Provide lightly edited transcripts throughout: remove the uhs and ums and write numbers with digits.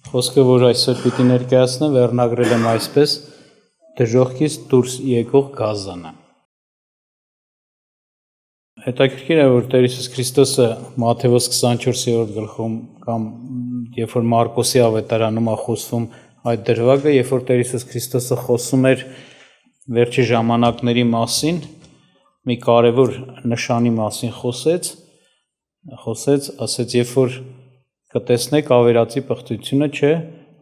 Խոսքը, որ այսօր պիտի ներկայացնեմ, վերնագրել եմ այսպես դժոխքից դուրս եկող գազանը։ Հետաքրքիր է, որ Տեր Հիսուս Քրիստոսը Մատթեոս 24-րդ գլխում կամ երբ որ Մարկոսի ավետարանում է խոսվում այդ դրվագը, երբ որ Տեր Հիսուս Քրիստոսը խոսում էր վերջի ժամանակների մասին, մի կարևոր նշանի մասին խոսեց, ասեց, երբ որ կտեսնեք ավերածի պղտությունը չէ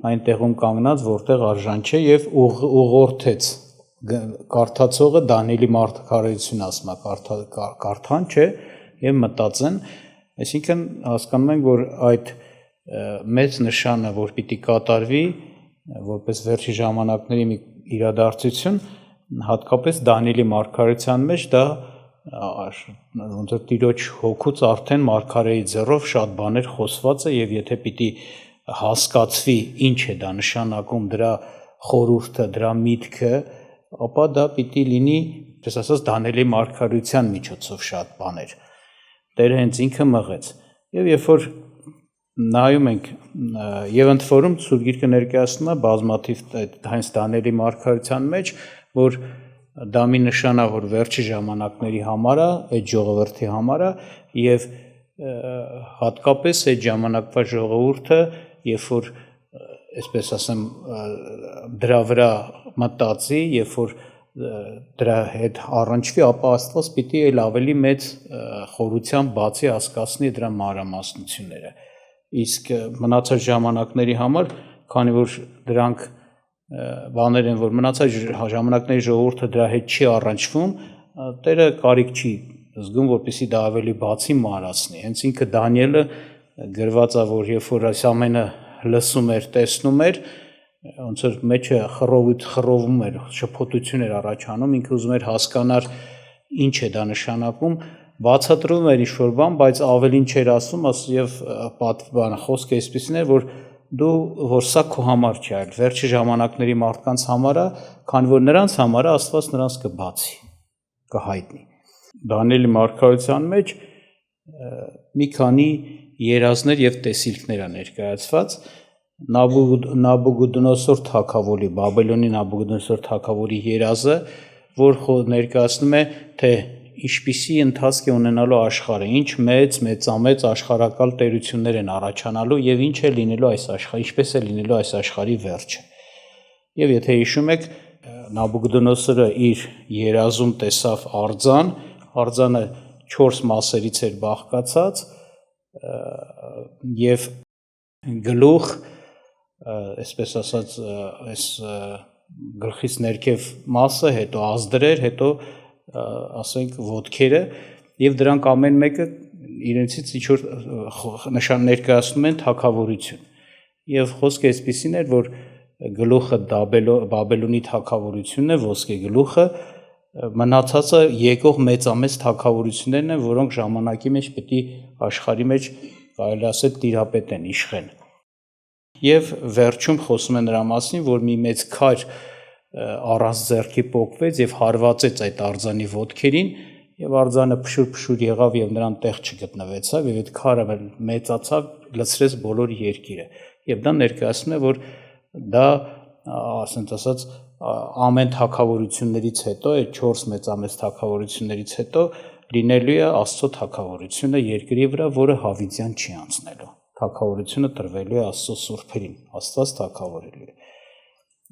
այն տեղում կանգնած, որտեղ արժան չէ եւ ուղղորդեց կարդացողը Դանիելի մարգարեություն ասում է կարդան չէ եւ մտածեն, այսինքն հասկանում ենք, որ այդ մեծ նշանը, որ պիտի կատարվի որպես վերջի ժամանակների մի իրադարձություն, հատկապես Դանիելի մարգարեության մեջ դա ոնց որ Տիրոջ հոգուց արդեն մարգարեի ձեռով շատ բաներ խոսված է եւ եթե պիտի հասկացվի ինչ է դա նշանակում, դրա խորհուրդը, դրա միտքը, ապա դա պիտի լինի, այսպես ասած, Դանիելի մարգարեության միջոցով շատ բաներ։ Տերը հենց ինքը մղեց։ Եվ երբ որ նայում ենք եւ ընդ որում Սուրբ Գիրքը ներկայացնում է բազմաթիվ հենց Դանիելի մարգարեության մեջ, որ դա մի նշան է, որ վերջի ժամանակների համար է, այդ ժողովրդի համար է եւ հատկապես այդ ժամանակվա ժողովուրդը, երբ որ այսպես ասեմ դրա վրա մտածի, երբ որ դրա հետ առնչվի, ապա Աստված պիտի այլ ավելի մեծ խորությամբ բացի հասկացնի դրա մանրամասնությունները։ Իսկ մնացած ժամանակների համար, քանի որ դրանք բաներ են, որ մնացած ժամանակների ժողովուրդը դրա հետ չի առնչվում, Տերը կարիք չի զգում, որպեսզի դա ավելի բացի մանրացնի։ Հենց ինքը Դանիելը գրված է, որ երբ որ այս ամենը լսում էր, տեսնում էր, ոնց որ մեջը խռովում էր, շփոթություն էր առաջանում, ինքը ուզում էր հասկանալ ինչ է դա նշանակում, բացատրում էր ինչ-որ բան, բայց ավելին չէր ասում, եւ խոսքը այսպեսին էր, որ սա քո համար չէ, այլ վերջի ժամանակների մարդկանց համար է, քանի որ նրանց համար է Աստված նրանց կբացի, կհայտնի։ Դանիելի մարգարեության մեջ մի քանի երազներ եւ տեսիլքներ է ներկայացված Նաբուգոդոնոսոր թագավորի, Բաբելոնի Նաբուգոդոնոսոր թագավորի երազը, որ ներկայացնում է, թե ինչպիսի ընթացք է ունենալու աշխարհը, ինչ մեծամեծ աշխարհակալ տերություններ են առաջանալու եւ ինչ է լինելու այս աշխարհի, ինչպես է լինելու այս աշխարհի վերջը։ Եվ եթե հիշում եք, Նաբուգոդոնոսորը իր երազում տեսավ արձանը 4 մասերից էր բաղկացած եւ գլուխ, այսպես ասած, այս գլխից ներքև մասը, հետո ազդրեր, հետո ասենք ոտքերը եւ դրանք ամեն մեկը իրենցից ինչ որ նշան ներկայացնում են թագավորություն եւ խոսքը այսպեսին էր, որ գլուխը Բաբելոնի թագավորությունն է, ոսկե գլուխը, մնացածը եկող մեծամեծ թագավորություններն են, որոնք ժամանակի մեջ պիտի աշխարհի մեջ կարելի ասել տիրապետեն, իշխեն։ Եվ վերջում խոսում է նրա մասին, որ մի մեծ քար առանց ձեռքի պոկվեց եւ հարվածեց այդ արձանի ոտքերին եւ արձանը փշուր եղավ եւ նրան տեղ չգտնվեցավ եւ այդ քարը մեծացավ, լցրեց բոլոր երկիրը եւ դա ներկայացնում է, որ դա ասենք ասած ամեն թագավորություններից հետո, այդ 4 մեծամեծ թագավորություններից հետո լինելու է Աստծո թագավորությունը երկրի վրա, որը հավիտյան չի անցնելու։ Թագավորությունը տրվելու է Աստծո սուրբերին, Աստված թագավորելու է։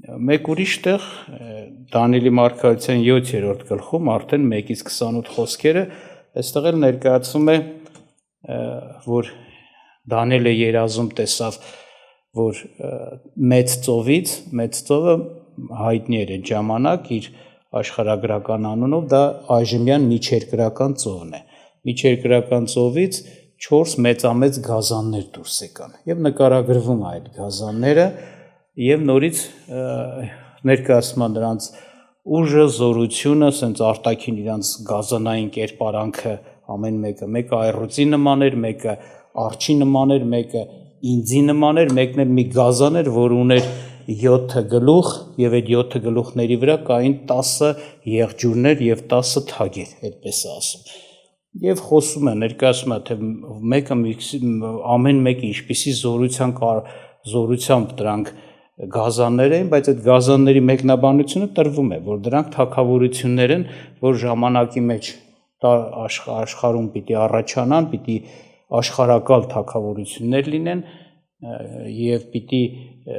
Մեկ ուրիշ տեղ Դանիելի մարգարեության 7-րդ գլխում արդեն 1-ից 28 խոսքերը, այստեղ էլ ներկայացում է, որ Դանիելը երազում տեսավ, որ մեծ ծովը հայտնի էր այդ ժամանակ իր աշխարհագրական անունով, դա այժմյան միջերկրական ծովն է։ Միջերկրական ծովից 4 մեծամեծ գազաններ դուրս եկան եւ նկարագրվում է այդ գազանները եւ նորից ներկայացնում են նրանց ուժը, զորությունը, ասենց արտաքին իրանց գազանային կերպարանքը ամեն մեկը այռուծի նման էր, մեկը արջի նման էր, մեկը ինձի նման էր, մեկն էլ մի գազան էր, որ ուներ 7 գլուխ եւ այդ 7 գլուխների վրա կային 10 եղջյուրներ եւ 10 թագեր, այդպես է ասում։ Եվ խոսում է, ներկայացնում է, թե ամեն մեկը ինչպիսի զորության զորությամբ դրանք գազաններ էին, բայց այդ գազանների մեկնաբանությունը տրվում է, որ դրանք թագավորություններ են, որ ժամանակի մեջ աշխարհում պիտի առաջանան, պիտի աշխարհակալ թագավորություններ լինեն եւ պիտի,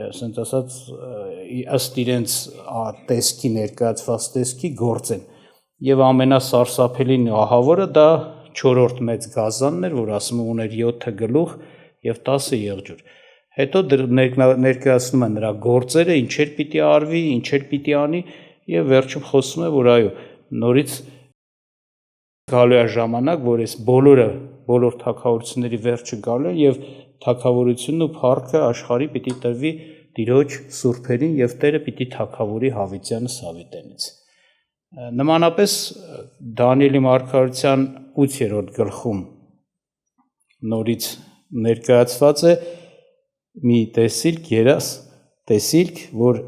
ասենք ասած, ըստ իրենց տեսքի ներկայացված տեսքի գործեն։ Եվ ամենասարսափելին ահավորը դա 4-րդ մեծ գազանն էր, որ ասում ուներ 7 գլուխ եւ 10 եղջյուր։ Հետո ներկայացնում են նրա գործերը, ինչեր պիտի արվի, ինչեր պիտի անի եւ վերջում խոսում է, որ այո, նորից գալու է ժամանակ, որ այս բոլոր թագավորությունների վերջը գալու է եւ թագավորությունն ու փառքը աշխարհի պիտի տրվի Տիրոջ սուրբերին եւ Տերը պիտի թագավորի Հավիտյանը Սավիտենից։ Նմանապես Դանիելի մարգարության 8-րդ գլխում նորից ներկայացված է մի տեսիլք, որ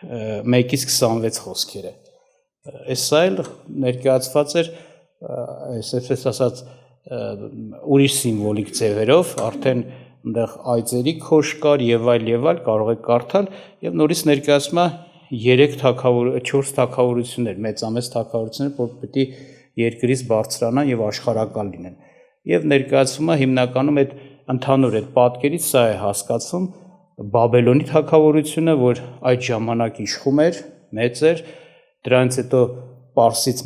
1-ից 26 խոսքեր է։ Սա էլ ներկայացված էր, այսպես ասած, ուրիշ սիմվոլիկ ձևերով, արդեն այնտեղ այծերի քոշ կար եւ այլ կարող եք կարդալ եւ նորից ներկայացում է 4 թագավորություններ, մեծամեծ թագավորություններ, որ պետք է երկրից բարձրանան եւ աշխարհակալ լինեն։ Եվ ներկայացումը հիմնականում այդ ընդհանուր այդ պատկերից սա է հասկացվում Բաբելոնի թագավորությունը, որ այդ ժամանակ իշխում էր, մեծ էր, դրանից հետո Պարսից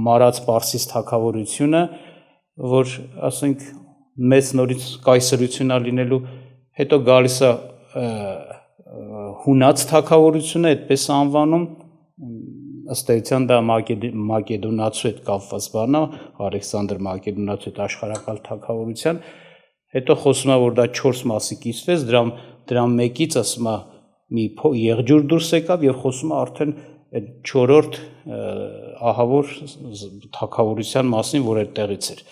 մարած Պարսից թագավորությունը, որ ասենք մեծ նորից կայսրություն է լինելու, հետո գալիս է Հունաց թագավորությունը, այդպես անվանում, ըստ էության դա Մակեդոնացու հետ կապված բան է, Ալեքսանդր Մակեդոնացու հետ աշխարհակալ թագավորության, հետո խոսում է, որ դա 4 մասի կիսվեց, դրա մեկից ասում է մի եղջյուր դուրս եկավ եւ խոսում է արդեն այդ 4-րդ ահավոր թագավորության մասին, որ այդտեղից էր։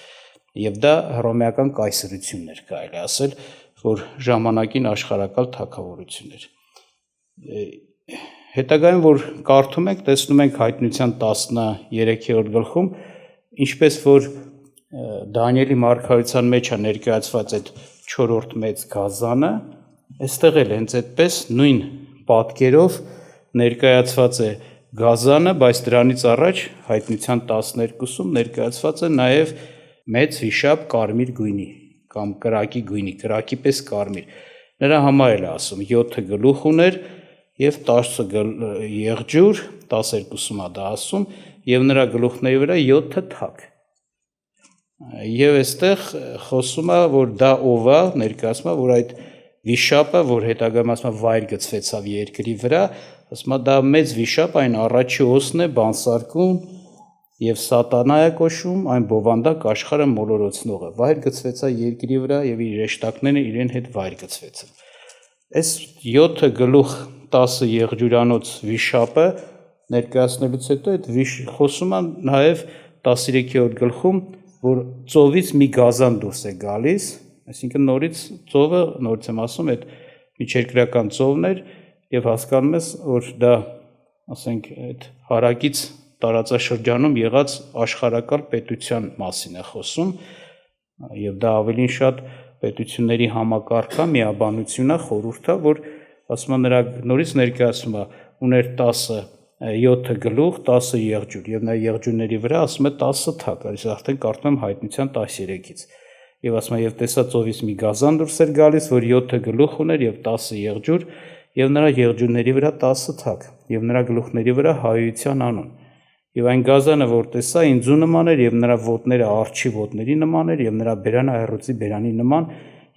Եվ դա հռոմեական կայսրությունն էր, կարելի ասել, որ ժամանակին աշխարհակալ թագավորություն էր։ Հետագայում, որ կարդում ենք, տեսնում ենք Հայտնության 13-րդ գլխում, ինչպես որ Դանիելի մարգարության մեջ է ներկայացված այդ 4-րդ մեծ գազանը, այստեղ էլ հենց այդպես նույն պատկերով ներկայացված է գազանը, բայց դրանից առաջ Հայտնության 12-ում ներկայացված է նաև մեծ վիշապ կարմիր գույնի կամ կրակի գույնի, կրակի պես կարմիր։ Նրա համար էլ ասում 7 գլուխ ուներ եւ 10 եղջյուր, 12-ում է դա ասում, եւ նրա գլուխների վրա 7 թակ։ Եվ այստեղ խոսում է, որ դա ով է, ներկայացում է, որ այդ վիշապը, որ հետագայում ասում է վայր գցվեցավ երկրի վրա, ասում է դա մեծ վիշապ, այն առաջի օսն է, բանսարկում եւ սատանա է կոչվում, այն բովանդակ աշխարհը մոլորոցնողը։ Վայր գցվեցա երկրի վրա եւ իր հեշտակները իրեն հետ վայր գցվեցան։ Այս 7 գլուխ 10 եղջյուրանոց վիշապը ներկայացնելուց հետո այդ խոսում է նաեւ 13-րդ գլխում, որ ծովից մի գազան դուրս է գալիս, այսինքն նորից ծովը, նորից եմ ասում, այդ միջերկրական ծովն էր եւ հասկանում ես, որ դա, ասենք, այդ հարակից տարածաշրջանում եղած աշխարհակալ պետության մասին է խոսում եւ դա ավելին շատ պետությունների համակարգա միաբանություն է, խորհուրդ է, որ ասում է նրա նորից ներկայացում է ուներ 7 գլուխ, 10 եղջյուր եւ նա եղջյուրների վրա ասում է 10 թակ, այս արդեն կարդում եմ Հայտնության 13-ից։ Եվ ասում է եւ տեսա ծովից մի գազան դուրս էր գալիս, որ 7 գլուխ ուներ եւ 10 եղջյուր եւ նրա եղջյուրների վրա 10 թակ եւ նրա գլուխների վրա հայության անուն։ Եվ այն գազանը, որ տեսա, ինձու նման էր եւ նրա ոտները արջի ոտների նման էր եւ նրա բերանը այռուծի բերանի նման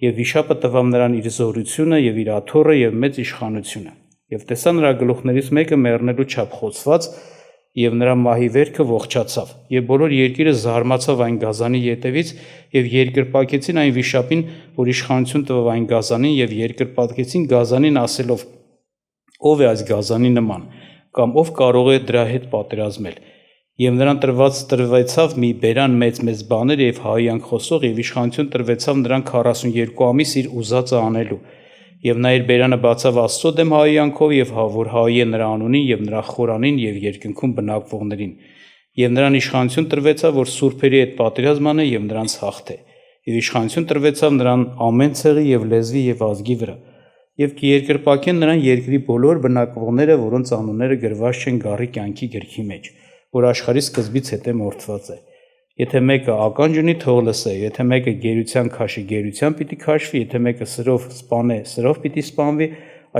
եւ վիշապը տվավ նրան իր զորությունը եւ իր աթոռը եւ մեծ իշխանությունը։ Եվ տեսա նրա գլուխներից մեկը մեռնելու չափ խոցված եւ նրա մահի վերքը ողջացավ եւ բոլոր երկիրը զարմացավ այն գազանի ետևից եւ երկրպագեցին այն վիշապին, որ իշխանություն տվավ այն գազանին եւ երկրպագեցին գազանին ասելով. ով է այս գազանի նման կամ ով կարող է դրա հետ պատերազմել։ Եվ նրան տրվեցավ մի բերան մեծ բաներ եւ հայյանք խոսող եւ իշխանություն տրվեցավ նրան 42 ամիս իր ուզածը անելու։ Եվ նա իր բերանը բացավ Աստծո դեմ հայյանքով եւ որ հայի է նրա անունին եւ նրա խորանին եւ երկնքում բնակվողներին։ Եվ նրան իշխանություն տրվեցավ, որ սուրբերի հետ պատերազմ անե եւ նրանց հաղթե։ Եվ իշխանություն տրվեցավ նրան ամեն ցեղի եւ լեզվի եւ ազգի վրա։ եւ կերկրպակեն նրան երկրի բոլոր բնակվողները, որոնց անունները գրված չեն գառի կյանքի գրքի մեջ, որ աշխարհի սկզբից հետո մորթված է։ Եթե մեկը ականջ ունի, թող լսե, եթե մեկը գերության քաշի, գերության պիտի քաշվի, եթե մեկը սրով սպանե, սրով պիտի սպանվի,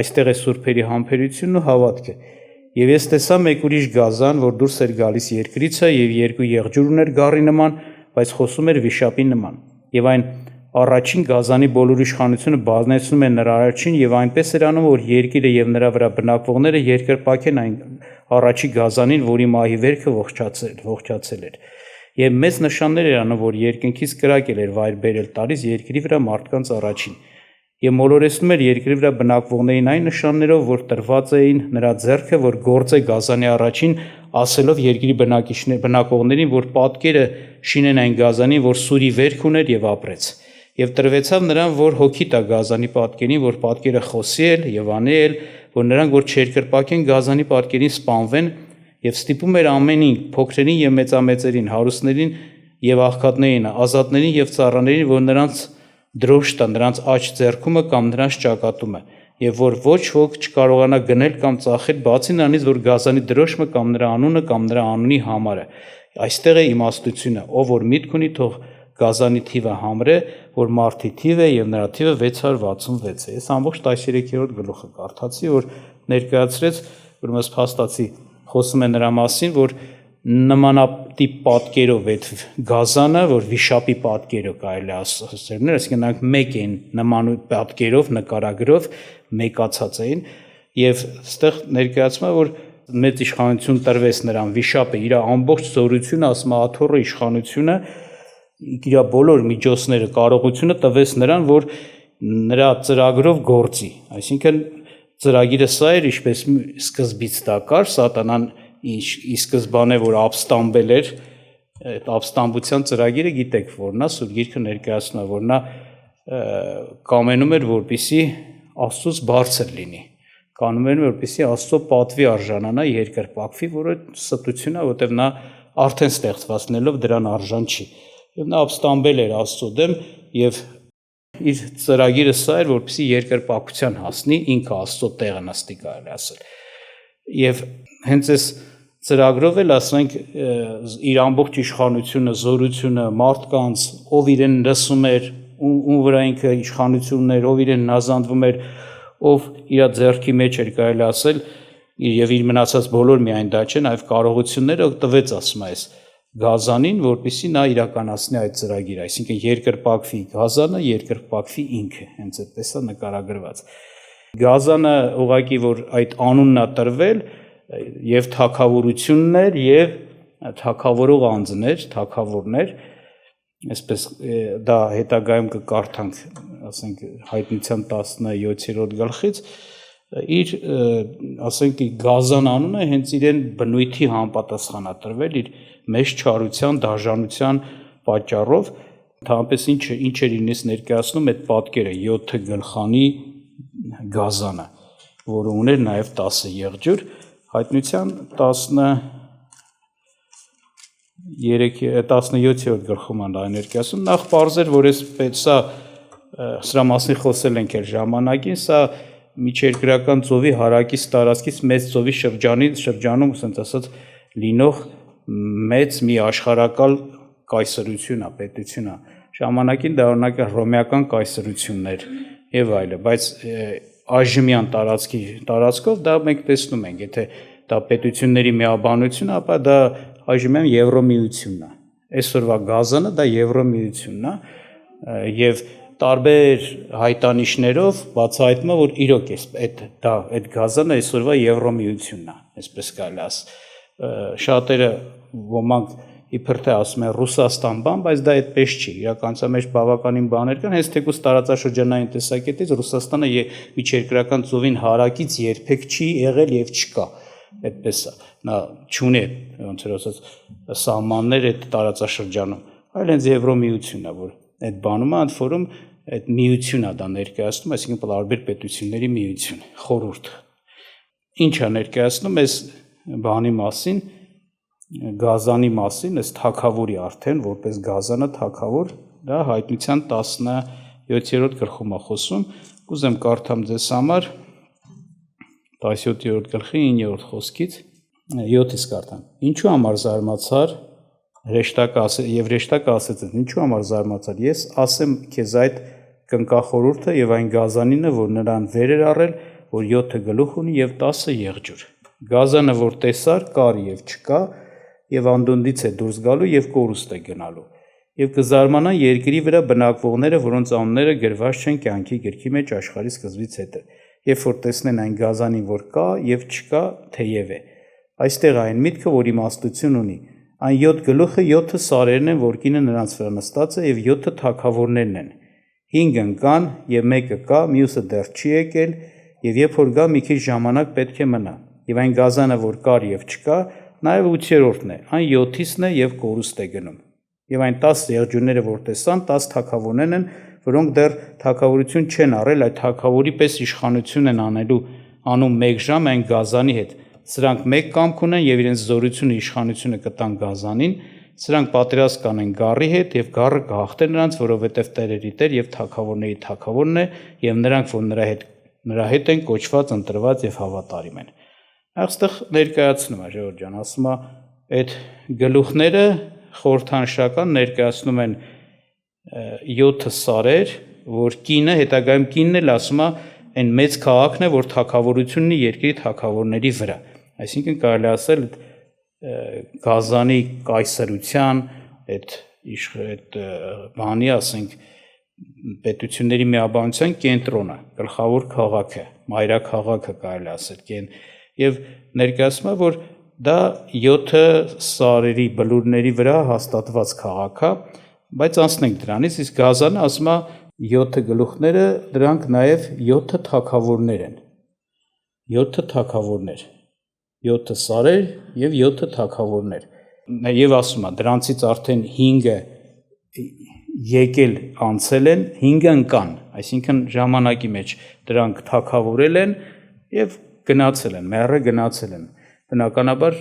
այստեղ է սուրբերի համբերությունն ու հավատքը։ Եվ ես տեսա մեկ ուրիշ գազան, որ դուրս էր գալիս երկրիցը եւ երկու եղջյուր ուներ գառի նման, բայց խոսում էր վիշապի նման։ Եվ այն առաջին գազանի բոլոր իշխանությունը բազմեցնում է նրա առաջին եւ այնպես էր անում, որ երկիրը եւ նրա վրա բնակվողները երկրպագեն այն առաջի գազանին, որի մահի վերքը ողջացել էր։ Եվ մեծ նշաններ էր անում, որ երկնքից կրակել էր վայր բերել տալիս երկրի վրա մարդկանց առաջին։ Եվ մոլորեցնում էր երկրի վրա բնակվողներին այն նշաններով, որ տրված էին նրա ձեռքը, որ գործե գազանի առաջին, ասելով երկրի բնակողներին, որ պատկերը շինեն այն գազանին, որ սուրի վերք ուներ եւ ապրեց։ Եվ տրվեցավ նրան, որ հոգի տա գազանի պատկերին, որ պատկերը խոսի էլ եւ անի էլ, որ նրանք որ չերկրպակեն գազանի պատկերին սպանվեն, եւ ստիպում էր ամենին, փոքրերին եւ մեծամեծերին, հարուստներին եւ աղքատներին, ազատներին եւ ծառաներին, որ նրանց դրոշ տա, նրանց աջ ձեռքումը կամ նրանց ճակատումը, եւ որ ոչ ոք չկարողանա գնել կամ ծախել, բացի նրանից, որ գազանի դրոշմը կամ նրա անունը կամ նրա անունի համարը։ Այստեղ է իմաստությունը, ով որ միտք ունի, թող գազանի թիվը համրե, որ մարդի թիվը եւ նրա թիվը 666 է։ Ես ամբողջ 13-րդ գլուխը կարդացի, որ ներկայացրեց, որ մեզ փաստացի խոսում է նրա մասին, որ նմանատիպ պատկերով այդ գազանը, որ վիշապի պատկերով կարելի ասել, այսինքն նրանք մեկ են նման պատկերով, նկարագրով մեկացած էին, եւ այստեղ ներկայացվում է, որ մեծ իշխանություն տրվեց նրան, վիշապը իր ամբողջ զորությունը, ասում է աթոռը իշխանությունը, իր բոլոր միջոցները, կարողությունը տվեց նրան, որ նրա ծրագրով գործի, այսինքն ծրագիրը սա էր, ինչպես սկզբից դա կար, սատանան ի սկզբանե որ ապստամբել էր, այդ ապստամբության ծրագիրը գիտեք որն է, Սուրբ Գիրքը ներկայացնում է, որ նա կամենում էր, որպեսզի Աստծուց բարձր լինի, կանում էր, որպեսզի Աստծո պատվի արժանանա, երկրպագվի, որը ստություն է, որտեղ նա արդեն ստեղծված լինելով դրան արժան չի, եւ նա ապստամբել էր Աստծո դեմ եւ իր ծրագիրը սա էր, որպեսզի երկրպագության հասնի, ինքը Աստծո տեղը նստի, կարելի ասել։ Եվ հենց այս ծրագրով էլ ասենք իր ամբողջ իշխանությունը, զորությունը, մարդկանց, ով իրեն լսում էր, ում վրա ինքը իշխանություն ուներ, ով իրեն հնազանդվում էր, ով իր ձեռքի մեջ էր, կարելի ասել, եւ իր մնացած բոլոր միայն դա չէ, նաեւ կարողությունները տվեց, ասում է, այս գազանին, որպեսզի նա իրականացնի այդ ծրագիրը, այսինքն երկրպագվի գազանը, երկրպագվի ինքը, հենց այդպես է նկարագրված։ Գազանը ուղղակի որ այդ անունն է տրվել, եւ թագավորությունն էր եւ թագավորող անձներ, թագավորներ, այսպես դա հետագայում կկարդանք, ասենք հայտնության 17-րդ գլխից, իր ասենք գազան անունը հենց իրեն բնույթի համապատասխան է տրվել իր մեծ չարության, դաժանության պատճառով, թամպես ինչ էր ինձ ներկայացնում այդ պատկերը 7 գլխանի գազանը, որը ուներ նաեւ 10 եղջյուր, հայտնության 17-րդ գլխում այն ներկայացնում, նախ պարզ էր, որ սա սրա մասին խոսել ենք էր ժամանակին, սա միջերկրական ծովի հարակից տարածքից մեծ ծովի շրջանում, ասենք ասած, լինող մեծ մի աշխարհակալ կայսրություն է, պետություն է։ Ժամանակին դա օրինակ հռոմեական կայսրությունն էր եւ այլը, բայց այժմյան տարածքով դա մենք տեսնում ենք, եթե դա պետությունների միաբանություն է, ապա դա այժմյան Եվրոմիությունն է։ Այսօրվա գազանը դա Եվրոմիությունն է եւ տարբեր հայտանիշներով բացահայտվում է, որ իրոք այդ գազանը այսօրվա Եվրոմիությունն է, այսպես կարելի ասել։ Շատերը ոմանք իբր թե ասում են Ռուսաստան բան, բայց դա այդպես չի։ Իրականության մեջ բավականին բաներ կան, հենց թեկուզ տարածաշրջանային տեսակետից Ռուսաստանը միջերկրական ծովին հարակից երբեք չի եղել եւ չկա։ Այդպես է։ Նա չունի ոնց որ ասած սահմաններ այդ տարածաշրջանում, այլ հենց Եվրոմիությունն է, որ այդ բանում է, ընդ որում այդ միությունն է դա ներկայացնում, այսինքն տարբեր պետությունների միություն, խորհուրդ։ Ինչ է ներկայացնում այս բանի մասին, գազանի մասին, այս թագավորի արդեն, որպես գազանը թագավոր, դա հայտնության 7-րդ գլխում է խոսում, կուզեմ կարդամ ձեզ համար 17-րդ գլխի 9-րդ խոսքից 7-ից կարդամ։ Ինչու համար զարմացար, եւ հրեշտակը ասեց, ինչու համար զարմացար, ես ասեմ քեզ այդ կնկախորհուրդը եւ այն գազանինը, որ նրան վեր էր առել, որ 7 գլուխ ունի եւ 10 եղջյուր։ Գազանը, որ տեսար, կար եւ չկա, եւ անդունդից է դուրս գալու եւ կորուստ է գնալու։ Եվ կզարմանան երկրի վրա բնակվողները, որոնց անունները գրված չեն կյանքի գրքի մեջ աշխարհի սկզբից հետո, երբ որ տեսնեն այն գազանին, որ կա եւ չկա, թեև է։ Այստեղ այն միտքը, որ իմաստություն ունի, այն 7 գլուխը 7 սարերն են, որ կինը նրանց վրա նստած է եւ 7 թագավորներն են։ 5 ընկան եւ մեկը կա, մյուսը դեռ չի եկել, եւ երբ որ գա մի քիչ ժամանակ պետք է մնա։ Եվ այն գազանը, որ կար եւ չկա, նաեւ 8-րդն է, այն 7-ից է եւ կորուստ է գնում։ Եվ այն 10 եղջյուրները, որ տեսան, 10 թագավորներն են, որոնք դեռ թագավորություն չեն առել, այդ թագավորի պես իշխանություն են անում 1 ժամ այն գազանի հետ։ Սրանք մեկ կամք ունեն եւ իրենց զորությունը իշխանությունը կտան գազանին, սրանք պատերազմ կանեն գառի հետ եւ գառը կհաղթե նրանց, որովհետեւ Տերերի Տեր եւ թագավորների թագավորն է եւ նրանք, որ նրա հետ են կոչված, ընտրված եւ հավատարիմ են։ Այստեղ ներկայացնում է Ժողովուրդ ջան, ասում է այդ գլուխները խորհրդանշական ներկայացնում են 7 սարեր, որ կինը, հետագայում կինն էլ ասում է, այն մեծ քաղաքն է, որ թագավորություն ունի երկրի թագավորների վրա։ Այսինքն կարելի ասել գազանի կայսրության, այդ բանի, ասենք, պետությունների միաբանության կենտրոնը, գլխավոր քաղաքը, մայրաքաղաքը կարելի ասել, եւ ներկայացնում է, որ դա 7 սարերի բլուրների վրա հաստատված քաղաք է, բայց անցնենք դրանից, իսկ գազանը ասում է 7 գլուխները, դրանք նաև 7 թագավորներ են։ 7 թագավորներ, 7 սարեր եւ 7 թագավորներ։ Եվ ասում է, դրանցից արդեն 5-ը եկել անցել են, 5-ը ընկան, այսինքն ժամանակի մեջ դրանք թագավորել են եւ գնացել են, մեռը գնացել են։ Բնականաբար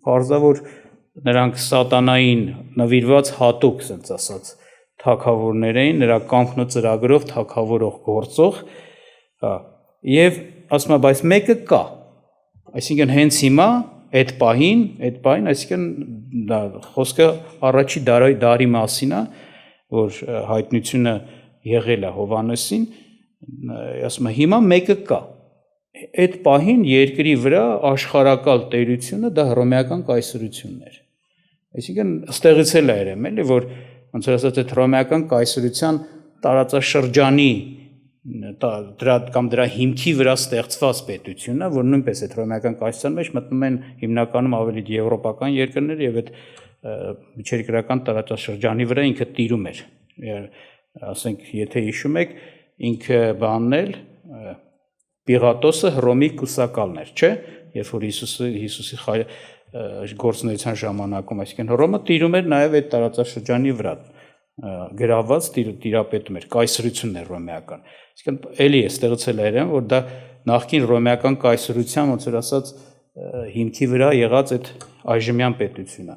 պարզավոր նրանք սատանային նվիրված հատուկ, ասենց ասած, թագավորներ էին, նրա կամքն ու ծրագրով թագավորող գործող, եւ ասում է, բայց մեկը կա, այսինքն հենց հիմա այդ պահին, այսինքն դա խոսքը առաջի դարի մասին է, որ հայտնությունը եղել է Հովհաննեսին, ասում է, հիմա մեկը կա։ Այդ պահին երկրի վրա աշխարհակալ տերությունը դա հռոմեական կայսրությունն էր։ Այսինքն ստեղից էլ է երևում, էլի, որ ոնց որ ասած այդ հռոմեական կայսրության տարածաշրջանի դրա հիմքի վրա ստեղծված պետությունն է, որ նույնպես այդ հռոմեական կայսրության մեջ մտնում են հիմնականում ավելի եվրոպական երկրներ եւ այդ միջերկրական տարածաշրջանի վրա ինքը տիրում էր։ Ասենք, եթե հիշում եք, ինքը բանն էլ Պիղատոսը Հռոմի կուսակալն էր, չէ՞, երբ որ Հիսուսի գործունեության ժամանակում, այսինքն Հռոմը տիրում էր նաև այդ տարածաշրջանի վրա, գրաված տիրապետում էր, կայսրությունն էր հռոմեական։ Այսինքն էլի է ստեղծել էր, որ դա նախկին հռոմեական կայսրության, ոնց որ ասած, հիմքի վրա եղած այդ այժմյան պետությունը։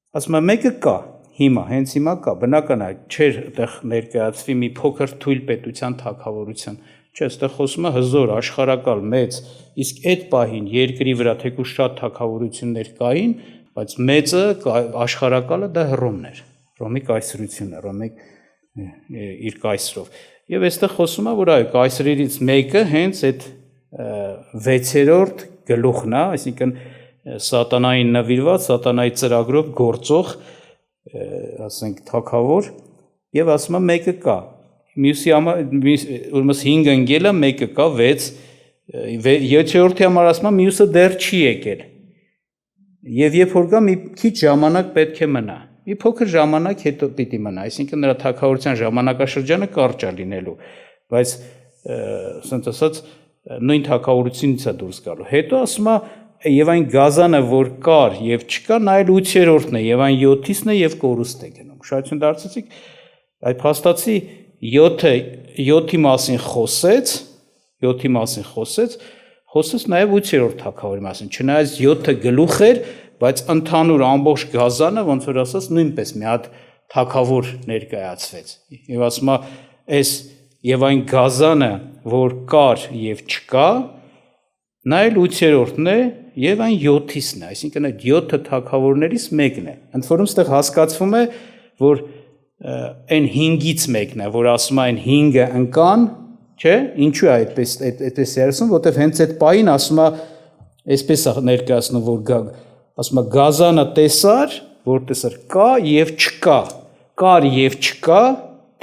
Ասում եմ, մեկը կա, հիմա, հենց հիմա կա, բնական է, չէր այդտեղ ներկայացվի մի փոքր թույլ պետության թագավորության։ Չէ, այստեղ խոսում է հզոր, աշխարհակալ, մեծ, իսկ այդ պահին երկրի վրա թեկուզ շատ թագավորություններ կային, բայց մեծը աշխարհակալը դա Հռոմն էր, Հռոմի կայսրությունը, Հռոմի իր կայսրով։ Եվ այստեղ խոսում է, որ այո, կայսրերից մեկը հենց այդ 6-րդ գլուխն է, այսինքն սատանային նվիրված, սատանայի ծրագրով գործող, ասենք, թագավոր, եւ ասում է մեկը կա։ Մյուսի համար ուրեմն 5 ընկելը, մեկը կա 6, 7-րդի համար ասում է մյուսը դեռ չի եկել։ Եվ երբ որ գա մի քիչ ժամանակ պետք է մնա։ Մի փոքր ժամանակ հետո պիտի մնա, այսինքն նրա թագավորության ժամանակաշրջանը կարճ է լինելու, բայց ասենց ասած նույն թագավորությունից է դուրս գալու։ Հետո ասում է եւ այն գազանը, որ կար եւ չկա, նա էլ 8-րդն է եւ այն 7-ից է եւ կորուստ է գնում։ Շահություն դարձեցիք, այդ փաստացի 7-ի մասին խոսեց նաև 8-րդ թագավորի մասին, չնայած 7 գլուխ էր, բայց ընդհանուր ամբողջ գազանը, ոնց որ ասած, նույնպես մի հատ թագավոր ներկայացվեց։ Եվ ասում է, այս եւ այն գազանը, որ կար եւ չկա, նա էլ 8-րդն է եւ այն 7-իսն է, այսինքն այդ 7 թագավորներից մեկն է։ Ընդ որում ստեղ հասկացվում է, որ այն 5-ից մեկն է, որ ասում է այն 5-ը ընկան, չէ՞, ինչու է այդպես երեսում, որտեվ հենց այդ պահին ասում է, այսպես է ներկայացնում, որ ասում է գազանը տեսար, որ տեսար կա եւ չկա, կար եւ չկա,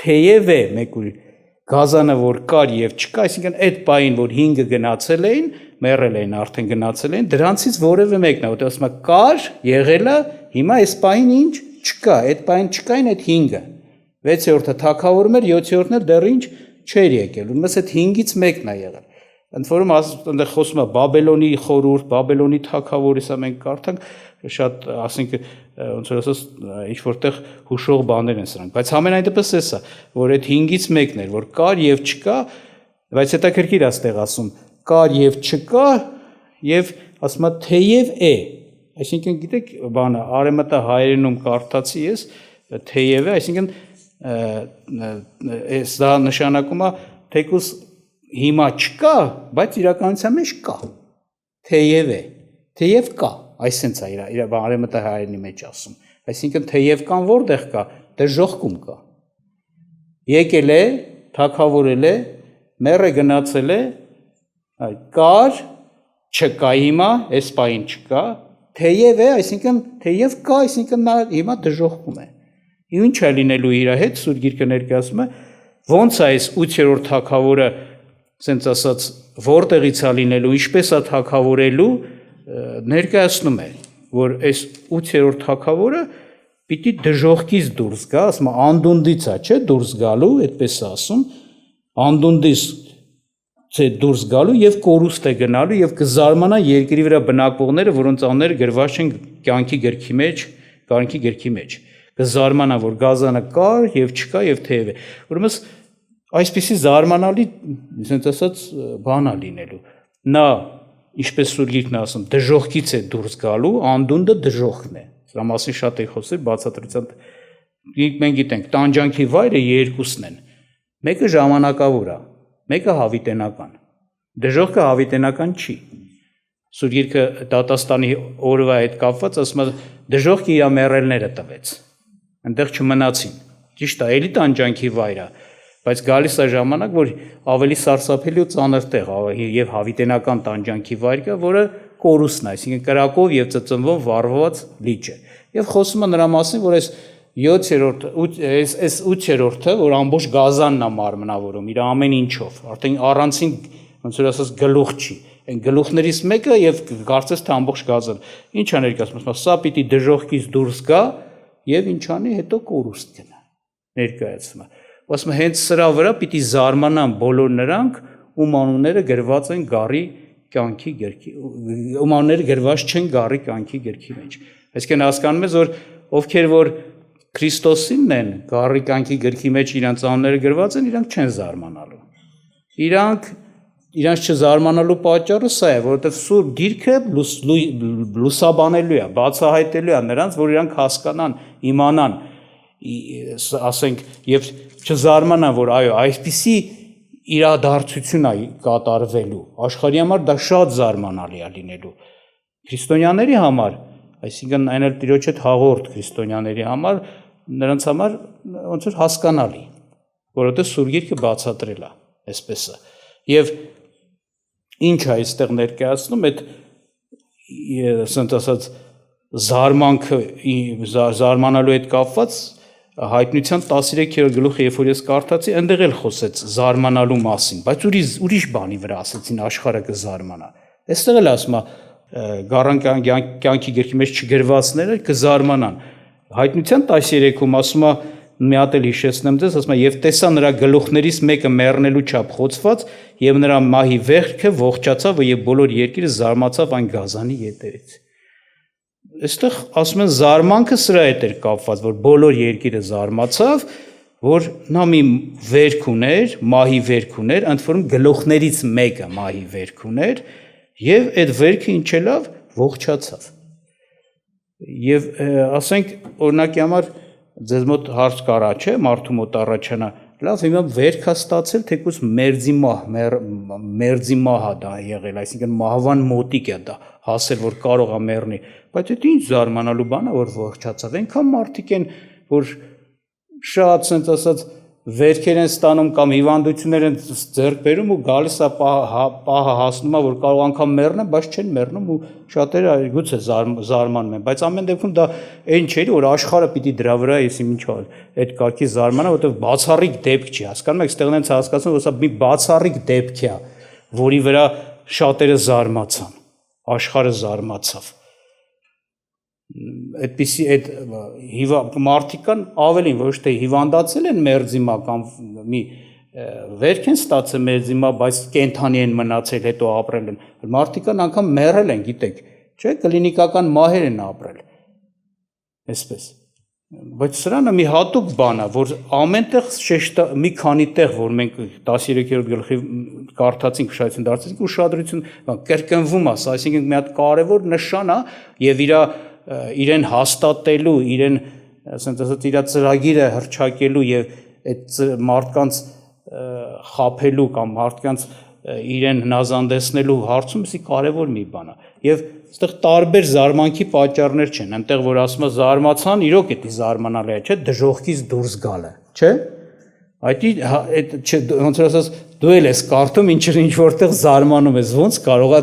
թեև է մեկ ուրիշ գազանը որ կար եւ չկա, այսինքն այդ պահին, որ 5-ը գնացել էին, մեռել էին, արդեն գնացել էին, դրանցից որևէ մեկն է, որտեղ ասում է կար, եղել է, հիմա այս պահին ինչ չկա, այդ պահին չկային այդ 5-ը։ 6-րդը թագավորում էր, 7-րդն էլ դեռ ինչ չէր եկել, ուրեմն այդ 5-ից մեկն է եղել։ Ընդ որում այնտեղ խոսում է Բաբելոնի խորհուրդ, Բաբելոնի թագավոր, հեսա մենք կարդանք, շատ ասենք ոնց որ ասած ինչ որտեղ հուշող բաներ են սրանք, բայց ամենայն դեպս էսա, որ այդ 5-ից մեկն էր, որ կար եւ չկա, բայց հետաքրքիր է ստեղ ասում, կար եւ չկա եւ ասում է թեև է, այսինքն գիտեք բանը արեմտահայերենում կարդացի ես, թեև է, այսինքն այս դա նշանակում է թեկուզ հիմա չկա, բայց իրականության մեջ կա, թեև է, թեև կա, այսենց է իր արեմտահայերենի մեջ ասում, այսինքն թեև կան որտեղ կա, դժոխքում կա, եկել է, թագավորել է, մեռ է գնացել է, կար, չկա հիմա, այս պահին չկա, թեև է, այսինքն թեև կա, այսինքն նա հիմա դժոխքում է։ Ինչ է լինելու իր հետ, Սուրբ Գիրքը ներկայացում է, ոնց է այս 8-րդ թագավորը, ասենց ասած, որտեղից է լինելու, ինչպես է թագավորելու, ներկայացնում է, որ այս 8-րդ թագավորը պիտի դժոխքից դուրս գա, ասում է անդունդից է, չէ, դուրս գալու, այդպես է ասում, անդունդից է դուրս գալու եւ կորուստ է գնալու եւ կզարմանա երկրի վրա բնակվողները, որոնց անունները գրված են կյանքի գրքի մեջ, կյանքի գրքի մեջ։ Կզարմանա, որ գազանը կար եւ չկա եւ թեև է։ Ուրեմն այսպիսի զարմանալի, ասենց ասած, բան է լինելու։ Նա, ինչպես Սուրբ Գիրքն ասում, դժոխքից է դուրս գալու, անդունդը դժոխքն է։ Սրա մասին շատ է խոսել բացատրության։ Մենք գիտենք, տանջանքի վայրը երկուսն են։ Մեկը ժամանակավոր է, մեկը հավիտենական։ Դժոխքը հավիտենական չի։ Սուրբ Գիրքը դատաստանի օրվա հետ կապված ասում է դժոխքը իր մեռելները տվեց։ Այնտեղ չմնացին։ Ճիշտ է, էլի տանջանքի վայր է, բայց գալիս է ժամանակ, որ ավելի սարսափելի ու ծանր տեղ եւ հավիտենական տանջանքի վայր կա, որը կորուսն է, այսինքն կրակով եւ ծծմբով վառված լիճ է։ Եվ խոսում է նրա մասին, որ այս 8-րդը, որ ամբողջ գազանն է մարմնավորում, իր ամեն ինչով, արդեն առանցին, ոնց որ ասած, գլուխ չի, այն գլուխներից մեկը եւ կարծես թե ամբողջ գազան։ Ինչ է ներկայացնում, սա պիտի դժոխքից դուրս գա եւ ինչ անի, հետո կորուստ գնա։ Ներկայացում է։ Ասում է հենց սրա վրա պիտի զարմանան բոլոր նրանք, ում անունները գրված են գառի կյանքի գրքի, ում անունները գրված չեն գառի կյանքի գրքի մեջ։ Այսինքն հասկանում ես, որ ովքեր որ Քրիստոսինն են, գառի կյանքի գրքի մեջ իրանց անունները գրված են, իրանք չեն զարմանալու։ Իրանց չզարմանալու պատճառը սա է, որովհետև Սուրբ Գիրքը լուսաբանելու է, բացահայտելու է նրանց, որ իրանք հասկանան, իմանան, ասենք, եւ չզարմանան, որ այո, այսպիսի իրադարձություն է կատարվելու։ Աշխարհի համար դա շատ զարմանալի է լինելու։ Քրիստոնյաների համար, այսինքն այն էլ Տիրոջ հետ հաղորդ քրիստոնյաների համար, նրանց համար ոնց որ հասկանալի, որովհետև Սուրբ Գիրքը բացատրել է, այսպես է։ Եվ ինչ է այստեղ ներկայացնում այդ ասենք ասած զարմանքը զարմանալու հետ կապված հայտնության 13-րդ գլուխը, երբ որ ես կարդացի, այնտեղ էլ խոսեց զարմանալու մասին, բայց ուրիշ բանի վրա ասեցին աշխարհը կզարմանա։ Այստեղ էլ ասում է գառան կյանքի գրքի մեջ չգրվածները կզարմանան։ Հայտնության 13-ում ասում է, մի հատ էլ հիշեցնեմ ձեզ, ասում է եւ տեսա նրա գլուխներից մեկը մեռնելու չափ խոցված եւ նրա մահի վերքը ողջացավ եւ բոլոր երկիրը զարմացավ այն գազանի ետերից։ Այստեղ ասում են զարմանքը սրա հետ էր կապված, որ բոլոր երկիրը զարմացավ, որ նա մի վերք ուներ, մահի վերք ուներ, ընդ որում գլուխներից մեկը մահի վերք ուներ եւ այդ վերքը ինչելով ողջացավ։ Եվ ասենք օրինակի համար ձեզ մոտ հարց կարա, չէ, մարդու մոտ առաջանա, լավ, հիմա վերք է ստացել, թեկուզ մերձիմահ է դա եղել, այսինքն մահվան մոտիկ է դա հասել, որ կարող է մեռնի, բայց դա ինչ զարմանալու բան է, որ ողջացավ, այնքան մարդիկ են, որ շատ ասենց ասած վերքեր են ստանում կամ հիվանդություններ են ձեռք բերում ու գալիս է պահը հասնում է, որ կարող անգամ մեռնեն, բայց չեն մեռնում ու շատերը գուցե զարմանում են, բայց ամեն դեպքում դա այն չէ, որ աշխարհը պիտի դրա վրա եսի ինչ ալ այդ կարգի զարմանա, որովհետև բացառիկ դեպք չի, հասկանում եք, այստեղ նենց հասկացնում, որ սա մի բացառիկ դեպք է, որի վրա շատերը զարմացան, աշխարհը զարմացավ։ Այդպիսի այդ մարդիկ կան ավելին ոչ թե հիվանդացել են մերձիմա կամ մի վերք են ստացել մերձիմա, բայց կենթանի են մնացել, հետո ապրել են։ Մարդիկ կան անգամ մեռել են, գիտեք, չէ՞, կլինիկական մահեր են ապրել։ Այսպես։ Բայց սրանը մի հատուկ բան է, որ ամենտեղ մի քանի տեղ, որ մենք 13-րդ գլխի կարդացինք, ուշադրություն դարձրինք, ուշադրություն կրկնվում է, այսինքն մի հատ կարևոր նշան է եւ իրեն հաստատելու, իրեն, ասենք ասած, իր ծրագիրը հռչակելու եւ այդ մարդկանց խաբելու կամ մարդկանց իրեն հնազանդեցնելու հարցում էսի կարևոր մի բան է։ Եւ այստեղ տարբեր զարմանքի պատճառներ չեն, այնտեղ որ ասում է զարմացան, իրոք էդի զարմանալի է, չէ՞, դժողքից դուրս գալը, չէ՞։ Այդ ոնց որ ասած դու էլ ես կարդում, ինչ որտեղ զարմանում ես, ոնց կարող է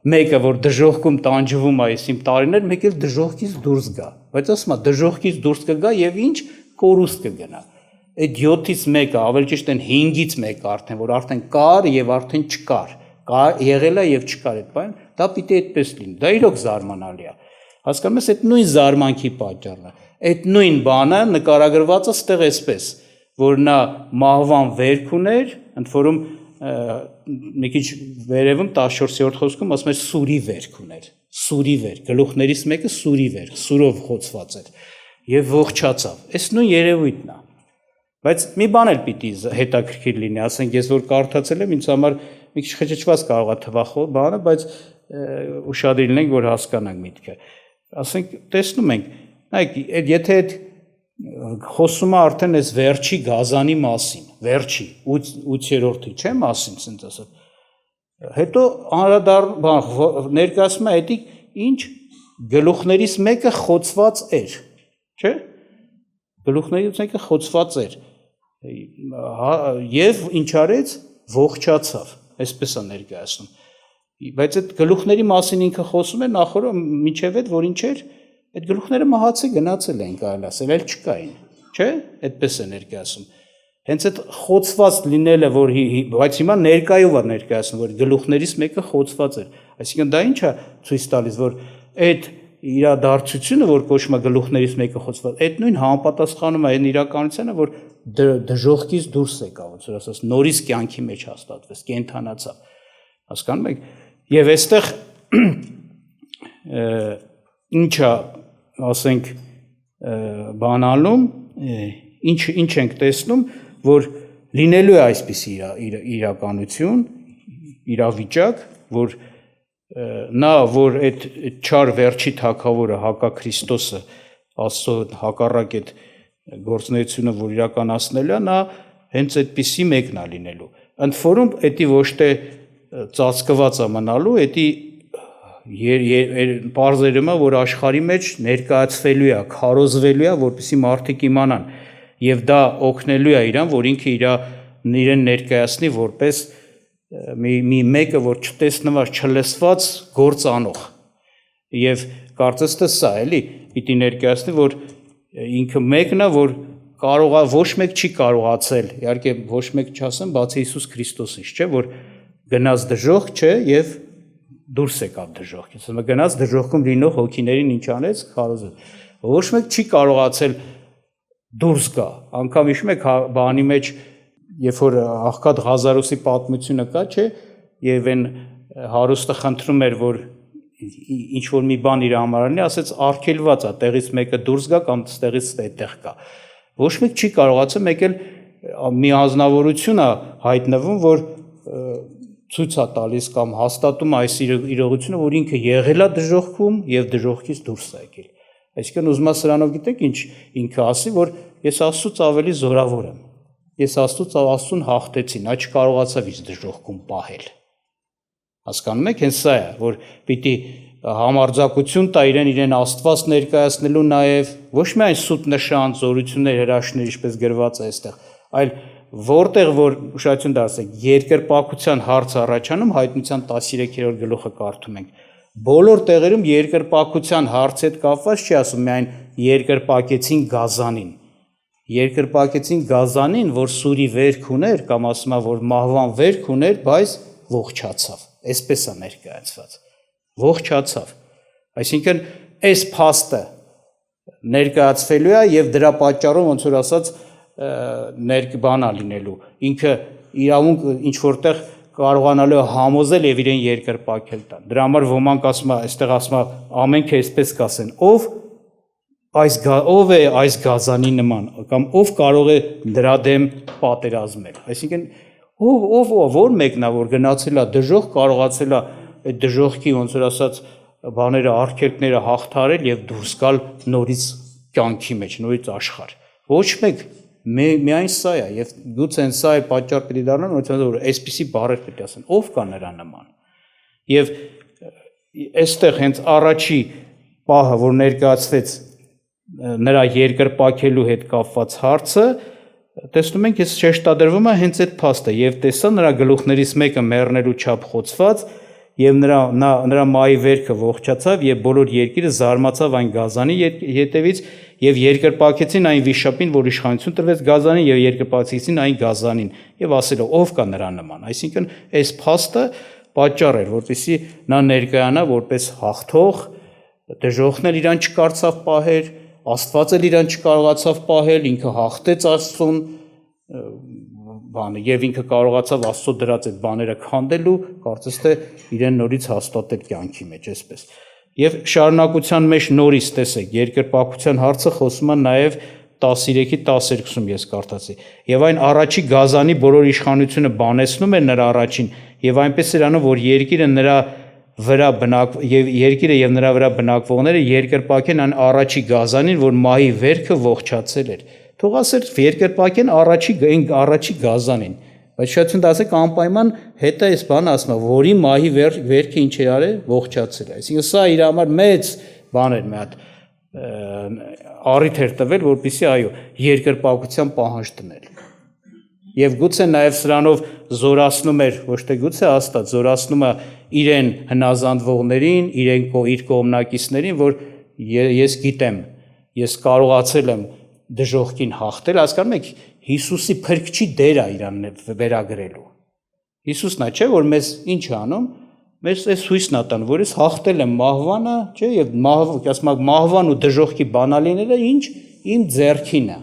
մեկը որ դժողքում տանջվում է, իմ տարիներ, մեկ էլ դժողքից դուրս գա, բայց ասում է դժողքից դուրս կգա եւ ինչ կորուստ կգնա։ Այդ 7-ից մեկը, ավելի ճիշտ են 5-ից մեկը արդեն, որ արդեն կար եւ արդեն չկար, եղել է եւ չկար այդ բան, դա պիտի այդպես լինի, դա իրոք զարմանալի է։ Հասկանում ես, այդ նույն զարմանքի պատճառն է։ Այդ նույն բանը նկարագրված է ստեղ այսպես, որ նա մահվան վերք ուներ, ընդ որում մի քիչ վերևում 14-րդ խոսքում ասում է սուրի վերք ուներ, սուրի վերք, գլուխներից մեկը սուրի վերք, սուրով խոցված էր եւ ողջացավ։ Այս նույն երևույթն է։ Բայց մի բան էլ պիտի հետաքրքիր լինի, ասենք ես որ կարդացել եմ, ինձ համար մի քիչ խճճված կարող է թվախով բանը, բայց ուշադիր լինենք, որ հասկանանք միտքը։ Ասենք տեսնում ենք, նայեք, եթե այդ խոսում է արդեն այս վերջի գազանի մասին, վերջի 8-րդի, չէ՞ մասին, ասենց ասած։ Հետո ներկայացում է էդի ինչ գլուխներից մեկը խոցված էր, չէ՞։ Գլուխներից մեկը խոցված էր։ Եվ ինչ արեց, ողջացավ, այսպես է ներկայացնում։ Բայց այդ գլուխների մասին ինքը խոսում է նախորդ մինչև այդ որ ինչ էր, այդ գլուխները մահացի գնացել են կարելի ասել, էլ չկային, չէ՞, այդպես է ներկայացում։ Հենց այդ խոցված լինելը, որ բայց հիմա ներկայով է ներկայացնում, որ գլուխներից մեկը խոցված էր։ Այսինքն դա ինչ է ցույց տալիս, որ այդ իրադարձությունը, որ կոչվում է գլուխներից մեկը խոցված, այդ նույն համապատասխանում է այն իրականությանը, որ դժողքից դուրս եկավ, ոնց որ ասած, նորից կյանքի մեջ հաստատվեց, կենթանացավ։ Հասկանում եք։ Եվ այստեղ ինչա, ասենք, բանալում, ինչ ենք տեսնում, որ լինելու է այսպիսի իրականություն, իրավիճակ, որ նա, որ այդ չար վերջի թագավորը հակաքրիստոսը Աստծո հակառակ այդ գործունեությունը, որ իրականացնելու է, նա հենց այդպիսի մեկն է լինելու։ Ընդ որում, դա ոչ թե ծածկված է մնալու, դա պարզերում է, որ աշխարհի մեջ ներկայացվելու է, քարոզվելու է, որպեսզի մարդիկ իմանան, եւ դա օգնելու է իրան, որ ինքը իրեն ներկայացնի որպես մի մեկը, որ չտեսնված, չլսված գործ անող։ Եվ կարծես թե սա էլի պիտի ներկայացնի, որ ինքը մեկն է, որ ոչ մեկ չի կարողացել, իհարկե ոչ մեկ չասեմ, բացի Հիսուս Քրիստոսից, չէ, որ գնաց դժոխք, չէ, եւ դուրս եկավ դժոխքից։ Ասում է գնաց դժոխքում լինող հոգիներին ինչ անեց, քարոզեց։ Ոչ մեկ չի կարողացել դուրս գա։ Անկամ հիշում եք բանի մեջ, երբ որ աղքատ Ղազարոսի պատմությունը կա, չէ, եւ այն հարուստը խնդրում էր, որ ինչ որ մի բան իր համար անի, ասեց արգելված է, տեղից մեկը դուրս գա կամ ստեղից այդտեղ կա։ Ոչ մեկ չի կարողացել, մեկ էլ մի անznավորություն է հայտնվում, որ ցույց է տալիս կամ հաստատում այս իրողությունը, որ ինքը եղել է դժոխքում եւ դժոխքից դուրս է եկել։ Այսինքն ուզում եմ սրանով գիտեք ինչ ինքը ասի, որ ես Աստծուց ավելի զորավոր եմ։ ես Աստծուն հաղթեցի, նա չկարողացավ ինձ դժոխքում պահել։ Հասկանում եք, հենց սա է, որ պիտի համարձակություն տա իրեն Աստված ներկայացնելու նաև ոչ միայն սուտ նշան, զորություններ, հրաշքներ, ինչպես գրված է այստեղ, այլ որտեղ որ ուշադրություն դարձեք, երկրպագության հարց առաջանում Հայտնության 13-րդ գլուխը կարդում ենք։ Բոլոր տեղերում երկրպագության հարցի հետ կապված չի ասում միայն երկրպագեցին Գազանին։ Երկրպագեցին Գազանին, որ սուրի վերք ուներ, կամ ասում է, որ մահվան վերք ուներ, բայց ողջացավ։ Այսպես է ներկայացված։ Ողջացավ։ Այսինքն այս փաստը ներկայացվելու է եւ դրա պատճառով ոնց որ ասած բանա լինելու։ Ինքը իրավունք ինչ որտեղ կարողանալու է համոզել եւ իրեն երկրպագել տա։ Դրա համար ոմանք ասում է, այստեղ ասում է ամենք այսպես կասեն, ով է այս Գազանի նման, կամ ով կարող է դրա դեմ պատերազմել։ Այսինքն որ մեկն է, որ գնացել է դժոխք, կարողացել է այդ դժոխքի ոնց որ ասած բաները, արգելքները հաղթարել եւ դուրս գալ նորից կյանքի մեջ, նորից աշխարհ։ Ոչ մեկ միայն սա է, եւ գուցե սա է պատճառ պիտի դառնա, որ այսպիսի բառեր պիտի ասեն, ով կա նրա նման։ Եվ այստեղ հենց առաջի պահը, որ ներկայացվեց նրա երկրպագելու հետ կապված հարցը, տեսնում ենք, ես շեշտադրվում է հենց այդ փաստը, եւ տեսա նրա գլուխներից մեկը մեռնելու չափ խոցված, եւ նրա մայի վերքը ողջացավ, եւ բոլոր երկիրը զարմացավ այն Գազանի հետևից, եւ երկրպագեցին այն վիշապին, որ իշխանություն տրվեց Գազանին, եւ երկրպագեցին այն Գազանին, եւ ասելով ով կա նրա նման։ Այսինքն այս փաստը պատճառ էր, որպեսզի նա ներկայանա որպես հաղթող, դժոխքն էլ իրան չկարծավ պահել, Աստված էլ իրան չկարողացավ պահել, ինքը հաղթեց Աստծուն, եւ ինքը կարողացավ Աստծո դրած այդ բաները քանդելու, կարծես թե իրեն նորից հաստատել կյանքի մեջ, այսպես։ Եվ շարունակության մեջ նորից տեսեք, երկրպագության հարցը խոսում է նաև 13-12-ում ես կարդացի։ Եվ այն առաջի Գազանի բոլոր իշխանությունը բանեցնում էր նրա առաջին, եւ այնպես էր անում, որ երկիրը եւ նրա վրա բնակվողները երկրպագեն այն առաջի Գազանին, որ մահի վերքը ողջացել էր։ Թող ասեր երկրպագեն առաջի Գազանին, բայց շատություն դասեք անպայման հետը այս բանը ասում է, որի մահի վերքը ինչ էր արել, ողջացել է։ Այսինքն սա իր համար մեծ բան էր, մի հատ առիթ էր տվել, որպեսզի այո, երկրպագության պահանջ դնել։ Եվ գուցե նաև սրանով զորացնում էր, ոչ թե գուցե հաստատ զորացնում է իրեն հնազանդվողներին, իր կողմնակիցներին, որ ես գիտեմ, ես կարողացել եմ դժոխքին հաղթել, հասկանում եք, Հիսուսի փրկչի դերը իրան վերագրելու։ Հիսուսն է, չէ, որ մեզ ինչ է անում, մեզ այս հույսն է տան, որ ես հաղթել եմ մահվանը, չէ, եւ մահվան ու դժոխքի բանալիները ինչ իմ ձեռքին է։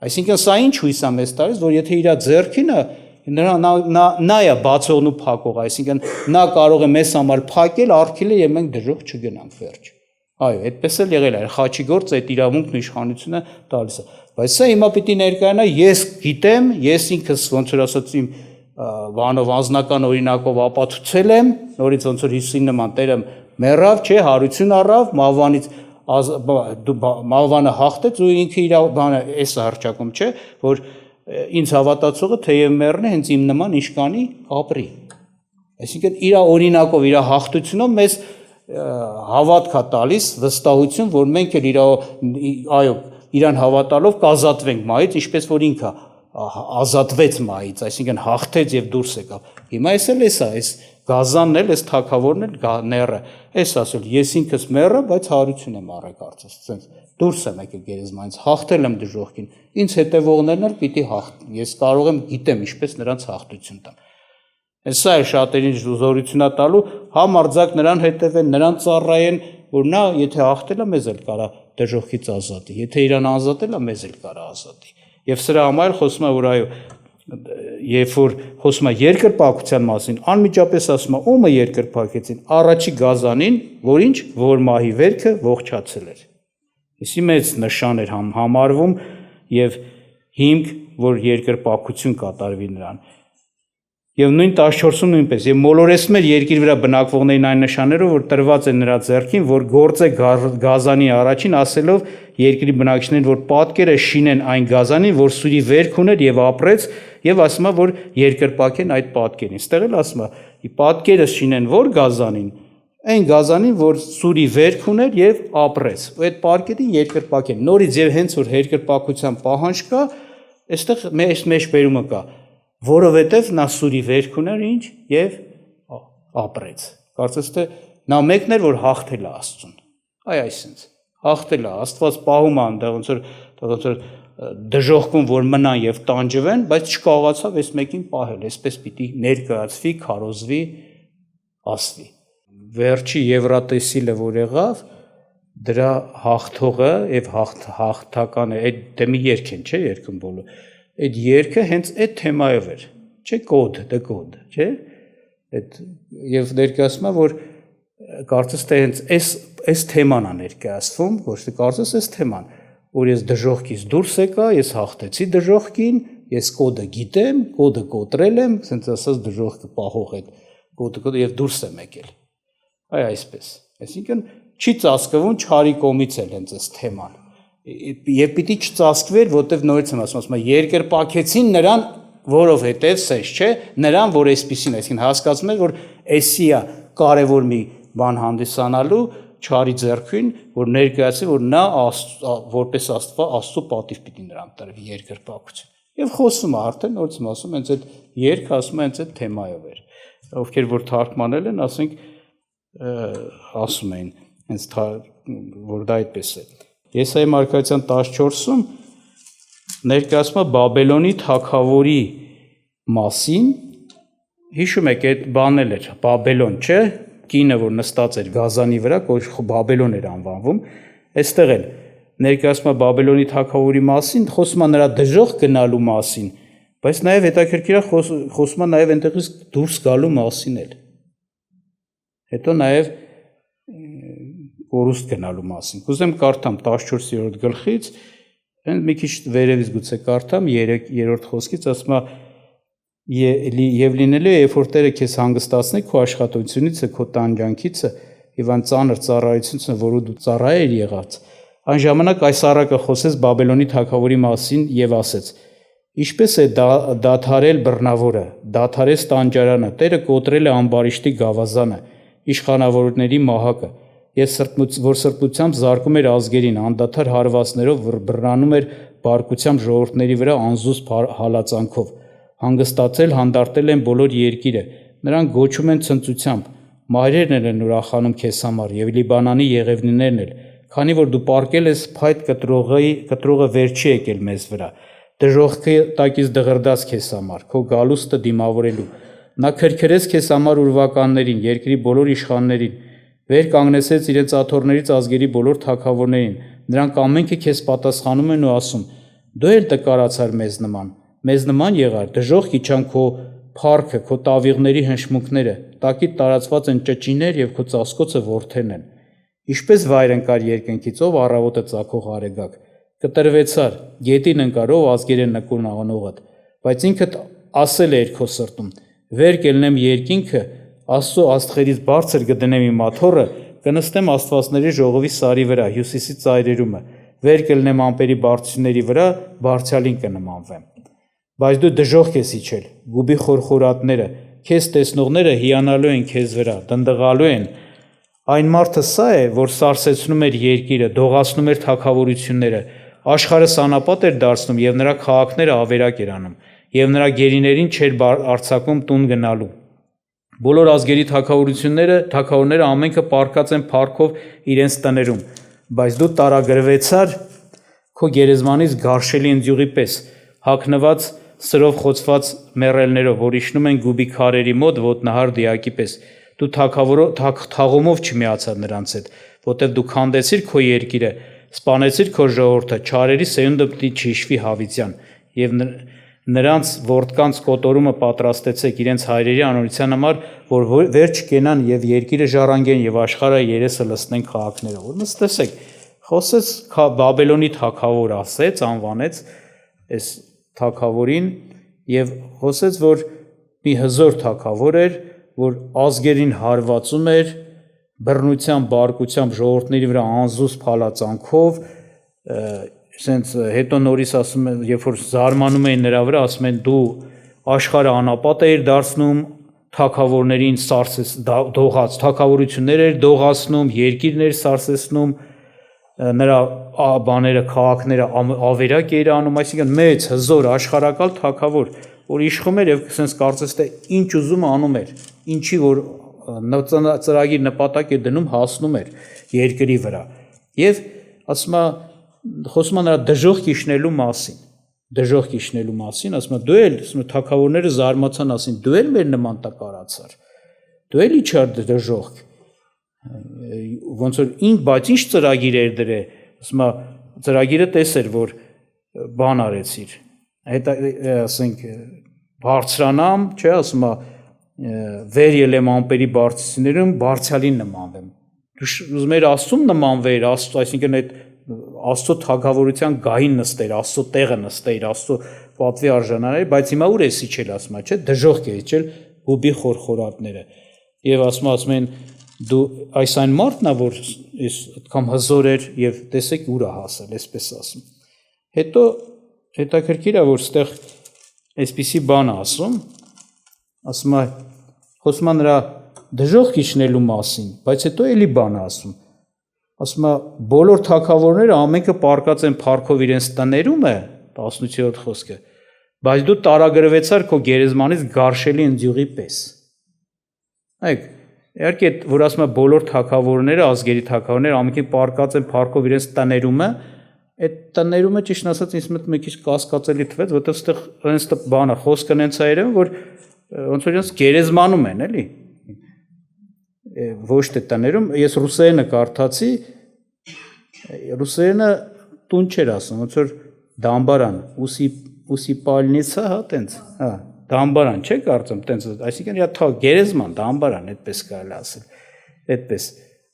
Այսինքն սա ինչ հույս է մեզ տալիս, որ եթե իր ձեռքին է, նա է բացողն ու փակողը, այսինքն նա կարող է մեզ համար փակել, արգելել եւ մենք դժոխք չգնանք վերջ։ Այո, այդպես էլ եղել է, խաչի գործ այդ իրավունքն ու իշխանությունը տալիս է։ Բայց սա հիմա պիտի ներկայանա, ես գիտեմ, ես ինքս ոնց որ ասած իմ բանով անձնական օրինակով ապացուցել եմ, նորից ոնց որ Հիսուսին նման Տերը մեռավ, չէ, հարություն առավ, մահվանը հաղթեց ու ինքը իր բանը էս հռչակում, չէ, որ ինձ հավատացողը թեև մեռնի, հենց իմ նման իշկանի ապրի։ Այսինքն իր օրինակով, իր հաղթությունով մեզ հավատք է տալիս, վստահություն, որ մենք էլ այո, իրան հավատալով կազատվենք մահից, ինչպես որ ինքը ազատվեց մահից, այսինքն հաղթեց եւ դուրս եկավ։ Հիմա այս Գազանն էլ, այս թագավորն էլ ները, այս ասել, ես ինքս մեռա, բայց հարություն եմ առել կարծես, ասենց դուրս եմ եկել գերեզմանից, հաղթել եմ դժոխքին, ինձ հետևողներն էլ պիտի հաղթեն, ես կարող եմ, գիտեմ ինչպես նրանց հաղթություն տամ։ Սա է շատերին զորություն է տալու, համարձակ նրան հետևեն, նրան ծառայեն, որ նա եթե հաղթել է, մեզ էլ կարա դժոխքից ազատի, եթե իրան ազատել է, մեզ էլ կարա ազատի։ Եվ սրա համար խոսում է, որ այո, երբ որ խոսում է երկրպագության մասին, անմիջապես ասում է, ումը երկրպագեցին, առաջի Գազանին, որ ինչ, որ մահի վերքը ողջացել էր։ Իսի մեծ նշան էր համարվում եւ հիմք, որ երկրպագություն կատարվի նրան։ Եվ նույն 14-ում նույնպես եւ մոլորեցնում էր երկիր վրա բնակվողներին այն նշաններով, որ տրված է նրա ձեռքին, որ գործե գազանի առաջին, ասելով երկրի բնակիչներին, որ պատկերը շինեն այն գազանին, որ սուրի վերք ուներ եւ ապրեց, եւ ասում է, որ երկրպագեն այդ պատկերին։ Այստեղ էլ ասում է, պատկերը շինեն որ գազանին, այն գազանին, որ սուրի վերք ուներ եւ ապրեց։ Այդ պատկերին երկրպագեն։ Նորից եւ հենց որ երկրպագության պահանջ կա, այստեղ մեջ բերումը կա, որովհետեւ նա սուրի վերք ուներ ինչ եւ ապրեց։ Կարծես թե նա մեկն էր, որ հաղթել է Աստծուն։ Այսինքն հաղթել է, Աստված պահում է այնտեղ ոնց որ դժողքում որ մնան եւ տանջվեն, բայց չկարողացավ այս մեկին պահել, այսպես պիտի ներկայացվի, քարոզվի, ասվի։ Վերջի Եվրատեսիլը որ եղավ, դրա հաղթողը եւ հաղթականը այդ դեմի երգ են, չէ, երգում բոլոր։ Այդ երգը հենց այդ թեմայով էր, չէ, կոդ, չէ։ Այդ եւ ներկայացնում է, որ կարծես թե հենց այս թեման է ներկայացվում, ոչ թե կարծես այս թեման, որ ես դժողքից դուրս եկա, ես հաղթեցի դժողքին, ես կոդը գիտեմ, կոդը կոտրել եմ, ասենց ասած դժողքը պահող այդ կոդը եւ դուրս եմ եկել։ Այսպես։ Այսինքն չի ծածկվում չարի կողմից էլ հենց այս թեման։ Եվ պիտի չծածկվեր, որտեվ նորից եմ ասում, երկրպագեցին նրան, որովհետև սեշ չէ, նրան, որ այսպեսին, այսինքն հասկացում էր, որ էսի է կարևոր մի բան հանդիսանալու չարի ձեռքին, որ ներկայացի, որ նա որպես Աստծո պատիվ պիտի նրան տրվի երկրպագություն։ Եվ խոսում է արդեն, նորից եմ ասում, հենց այդ երգը ասում է հենց այդ թեմայով էր։ Ովքեր որ թարգմանել են, ասենք ասում էին, հենց որ դա այդպես է։ Եսայի մարգարեության 14-ում ներկայացում է Բաբելոնի թագավորի մասին, հիշում եք այդ բանն էլ էր, Բաբելոն, չէ, կինը որ նստած էր գազանի վրա, Բաբելոն էր անվանվում, այստեղ էլ ներկայացում է Բաբելոնի թագավորի մասին, խոսում է նրա դժող գնալու մասին, բայց նաև հետաքրքիր է խոսում է նաև այնտեղից դուրս գալու մասին էլ։ Հետո նաև կորուստ գնալու մասին։ Կուզեմ կարդամ 14-րդ գլխից, մի քիչ վերևից գուցե կարդամ 3-րդ խոսքից, ասում է եւ լինելու է, երբ որ Տերը քեզ հանգստացնի քո աշխատությունից, քո տանջանքից եւ այն ծանր ծառայությունից, որը դու ծառայել եղած, այն ժամանակ այս առակը խոսեց Բաբելոնի թագավորի մասին եւ ասեց. Ինչպես է դադարել բռնավորը, դադարեց տանջարանը, Տերը կոտրել է ամբարիշտի գավազանը, իշխանավորների մահակը, որ սրբությամբ զարկում էր ազգերին, անդադար հարվածներով բռնանում էր բարկությամբ ժողովուրդների վրա անզուսպ հալածանքով, հանգստացել հանդարտել են բոլոր երկիրը, նրանք գոչում են ցնծությամբ, մայրերն են ուրախանում քեզ համար եւ Լիբանանի եղևնիներն էլ, քանի որ դու պարկել ես փայտ կտրողը վեր չի եկել մեզ վրա, դժողքի տակից դղրդաց քեզ համար, քո գալուստը դիմավորելու, նա քրքրեց քեզ համար ուրվականներին, երկրի բոլոր իշխաններին, վեր կանգնեցեց իրենց աթոռներից ազգերի բոլոր թագավորներին, նրանք ամենքը քեզ պատասխանում են ու ասում. դու էլ տկարացար մեզ նման եղար, դժողք իջան քո փառքը, քո տավիղների հնչմունքները, տակիդ տարածված են ճճիներ եւ քո ծածկոցը որդեն են։ Ինչպես վայր ընկար երկնքից, ով առավոտը ծագող արեգակ, կտրվեցար, գետին ընկար, ով ազգեր են նկուն անողդ, բայց ինքդ ասել էր քո սրտում. վեր կելնեմ երկինքը, Աստծո աստղերից բարձր կդնեմ իմ աթոռը, կնստեմ աստվածների ժողովի սարի վրա, հյուսիսի ծայրերումը, վեր կելնեմ ամպերի բարձրությունների վրա, բարձրալին կնմանվեմ։ Բայց դու դժողք ես իջել, գուբի խորխորատները, քեզ տեսնողները հիանալու են քեզ վրա, դնդղալու են։ Այն մարդը սա է, որ սարսեցնում էր երկիրը, դողացնում էր թագավորությունները, աշխարհը սանապատ էր դարձնում եւ նրա քաղաքները ավերակ էր անում, եւ նրա գերիներին չէր արձակում տուն գնալու։ Բոլոր ազգերի թագավորները ամենքը պարկած են փառքով իրենց տներում, բայց դու տարագրվեցար քո գերեզմանից գարշելի ընձյուղի պես, հագնված սրով խոցված մեռելներով, որ իջնում են գուբի քարերի մոտ ոտնահար դիակի պես։ Դու թաղումով չմիացար նրանց հետ, որտեղ դու քանդեցիր քո երկիրը, սպանեցիր քո ժողովուրդը, չարերի սերունդը պիտի չհիշվի հավիտյան, եւ նրանց որդկանց կոտորումը պատրաստեցեք իրենց հայրերի անօրության համար, որ վեր չկենան եւ երկիրը ժառանգեն եւ աշխարհը երեսը լցնեն քաղաքներով։ Որ նստեցեք, խոսեց Բաբելոնի թագավոր ասեց, անվանեց այս թագավորին եւ խոսեց, որ մի հզոր թագավոր էր, որ ազգերին հարվածում էր, բռնությամբ, բարկությամբ ժողովուրդների վրա անզուս փալածանքով, ասենց հետո նորից ասում են, երբ որ զարմանում էին նրա վրա, ասում են դու աշխարհը անապատ էիր դարձնում, թագավորներին դողաց, թագավորություններ էր դողացնում, երկիրներ սարսեցնում, նրա բաները, քաղաքները ավերակ էր անում, այսինքն մեծ, հզոր, աշխարհակալ թագավոր, որ իշխում էր եւ ասենց կարծես թե ինչ ուզում անում էր, ինչի որ ծրագիր նպատակ էր դնում, հասնում էր երկրի վրա։ Եվ ասում է խոսում է նրա դժոխք իջնելու մասին, ասում է դու էլ, ասում է թագավորները զարմացան, ասին դու էլ մեր նման տկարացար, դու էլ իջար դժոխք, ոնց որ բայց ինչ ծրագիր էր դրել, ասում է ծրագիրը տեսեր, որ բան արեցիր, հետ ասենք բարձրանամ, չէ, ասում է վեր ելեմ ամպերի բարձրություններում բարձյալին նմանվեմ, դու ուզում ես Աստծուն նմանվեր, այսինքն այդ Աստծո թագավորության գահին նստեր, Աստծո տեղը նստեր, Աստծո պատվի արժանանար, բայց հիմա ուր էսի չել ասում, չէ, դժոխք է իջել հուբի խորխորատները։ Եվ ասում են դու այս այն մարդն է, որ այդքան հզոր էր եւ տեսեք ուր է հասել, այսպես ասում։ Հետո հետաքրքիր է, որ այդտեղ այսպիսի բան ասում է խոսում է նրա դժոխք իջնելու մասին, բայց հետո էլի բան ասում է բոլոր թագավորները ամենքը պարկած են փառքով իրենց տներում է 18-րդ խոսքը, բայց դու տարագրվեցար քո գերեզմանից գարշելի ընձյուղի պես։ Այք իհարկե որ ասում է բոլոր թագավորները, ազգերի թագավորները ամենքին պարկած են փառքով իրենց տներում է, այդ տներումը ճիշտ ասած ինձ մոտ մի քիչ կասկածելի թվեց, որովհետև այստեղ այնց բանը խոսքը նենց է երևում, որ ոնց որ իրենց գերեզմանում են, էլի։ Ոչ թե տներում, ես ռուսերենը կարդացի, ռուսերենը տուն չէր ասում, ոնց որ դամբարան, ուսիպալնիցա, հա, տենց, հա, դամբարան, չէ կարծում, տենց, այսինքն իա գերեզման, դամբարան, այդպես կարելի ասել, այդպես,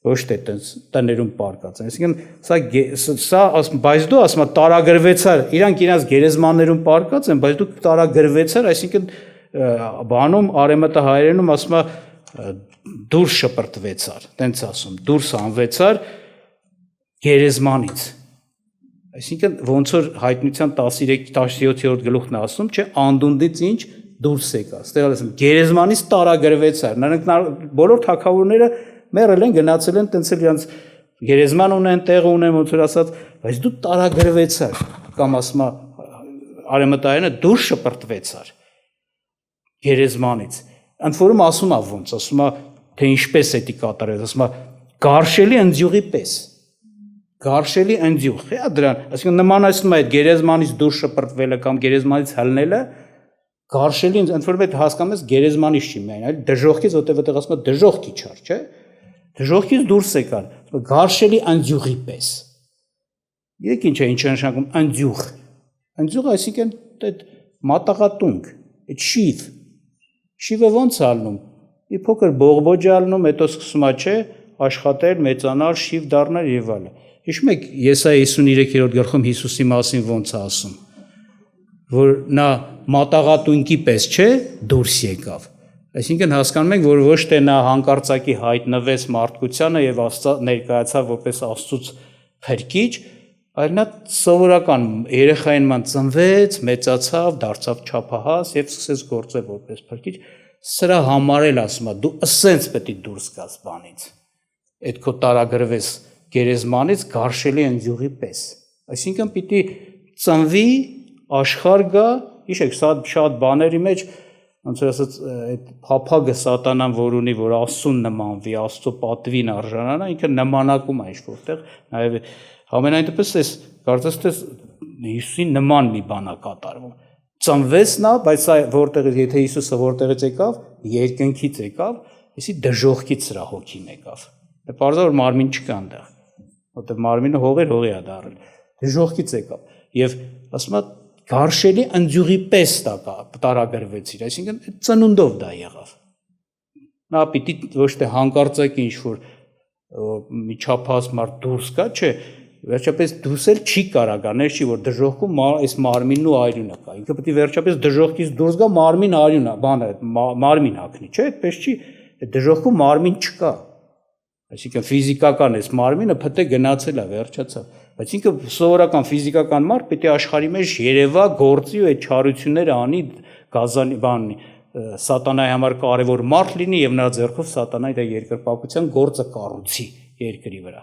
ոչ թե տենց տներում պարկած են, այսինքն սա բայց դու ասում ես տարագրվեցար, իրանք իրենց գերեզմաններում պարկած են, բայց դու տարագրվեցար, այսինքն բանում արեմտահայերենում ասում է դուրս շպրտվեցար, տենց ասում, դուրս անվեցար գերեզմանից, այսինքն ոնց որ հայտնության 17-րդ գլուխն է ասում, չէ, անդունդից ինչ դուրս եկա, ստեղ ասում, գերեզմանից տարագրվեցար, նրանք բոլոր թագավորները մեռել են, գնացել են, տենց էլ իրանց գերեզման ունեն, տեղ ունեն, ոնց որ ասած, բայց դու տարագրվեցար, կամ ասում է արեմտահայերենը դուրս շպրտվեցար գերեզմանից, ընդ որում ասում է ոնց, ասում է թե ինչպես էդի կատարել, ասում է գարշելի ընձյուղի պես, գարշելի ընձյուղ, հա դրան, այսինքն նմանացնում է այդ գերեզմանից դուրս շպրտվելը կամ գերեզմանից հալնելը, գարշելի ընդ որում այդ հասկանում ես գերեզմանից չի միայն, այլ դժոխքից, որտեղ ասում է դժոխք իջար, չէ, դժոխքից դուրս եկան, գարշելի ընձյուղի պես, երեք ինչ է նշանակում ընձյուղ, ընձյուղ այսինքն այդ մատաղատունք, այդ շիվ, շիվը ոնց ալնում, մի փոքր բողբոջ ալնում, հետո սկսում է, չէ, աշխատել, մեծանալ, շիվ դառնալ եւ այլն։ Հիշում եք Եսայա 53-րդ գլխում Հիսուսի մասին ոնց է ասում, որ նա մատաղատունքի պես, չէ, դուրս եկավ։ Այսինքն հասկանում ենք, որ ոչ թե նա հանկարծակի հայտնվեց մարդկությանը եւ ներկայացավ որպես Աստծուց փրկիչ, այլ նա սովորական երեխային ման ծնվեց, մեծացավ, դարձավ չափահաս եւ սկսեց գործել որպես փրկիչ։ Սրա համար էլ ասում է դու ասենց պետք է դուրս գաս բանից։ Այդ քո տարագրվես գերեզմանից գարշելի ընձյուղի պես։ Այսինքն պիտի ծնվի, աշխարհ գա, հիշեք, շատ բաների մեջ ոնց որ ասած այդ փափագը սատանան որ ունի, որ Աստծուն նմանվի, Աստծո պատվին արժանանա, ինքը նմանակում է ինչ-որտեղ, նաև ամենայն դեպս էս կարծես թե Հիսուսի նման մի բան է կատարվում։ Ծնվեց նա, բայց սա որտեղից, եթե Հիսուսը որտեղից եկավ, երկնքից եկավ, այսի դժոխքից սրա հոգին եկավ։ Պարզա որ մարմին չկա այնտեղ, որտեղ մարմինը հողի է դառել, դժոխքից եկավ։ Եվ ասում է գարշելի ընձյուղի պես տարագրվեցիր, այսինքն ծնունդով դա եղավ։ Նա պիտի ոչ թե հանկարծակի ինչ որ մի չափահաս մարդ դուրս գա, չէ, վերջապես դուսել չի կարա ներ չի որ դժողքում այս մարմինն ու արյունը կա ինքը պետք է վերջապես դժողքից դուրս գա մարմին արյունը բանը մարմին հագնի չէ այդպես չի դժողքում մարմին չկա այսինքն ֆիզիկական այս մարմինը փտե գնացել է վերջացավ բայց ինքը սովորական ֆիզիկական մարդ պետք է աշխարհի մեջ երևա գործի ու այդ չարությունները անի գազանի բանի սատանայի համար կարևոր մարդ լինի եւ նրա ձեռքով սատանայի դա երկրպագության գործը կառուցի երկրի վրա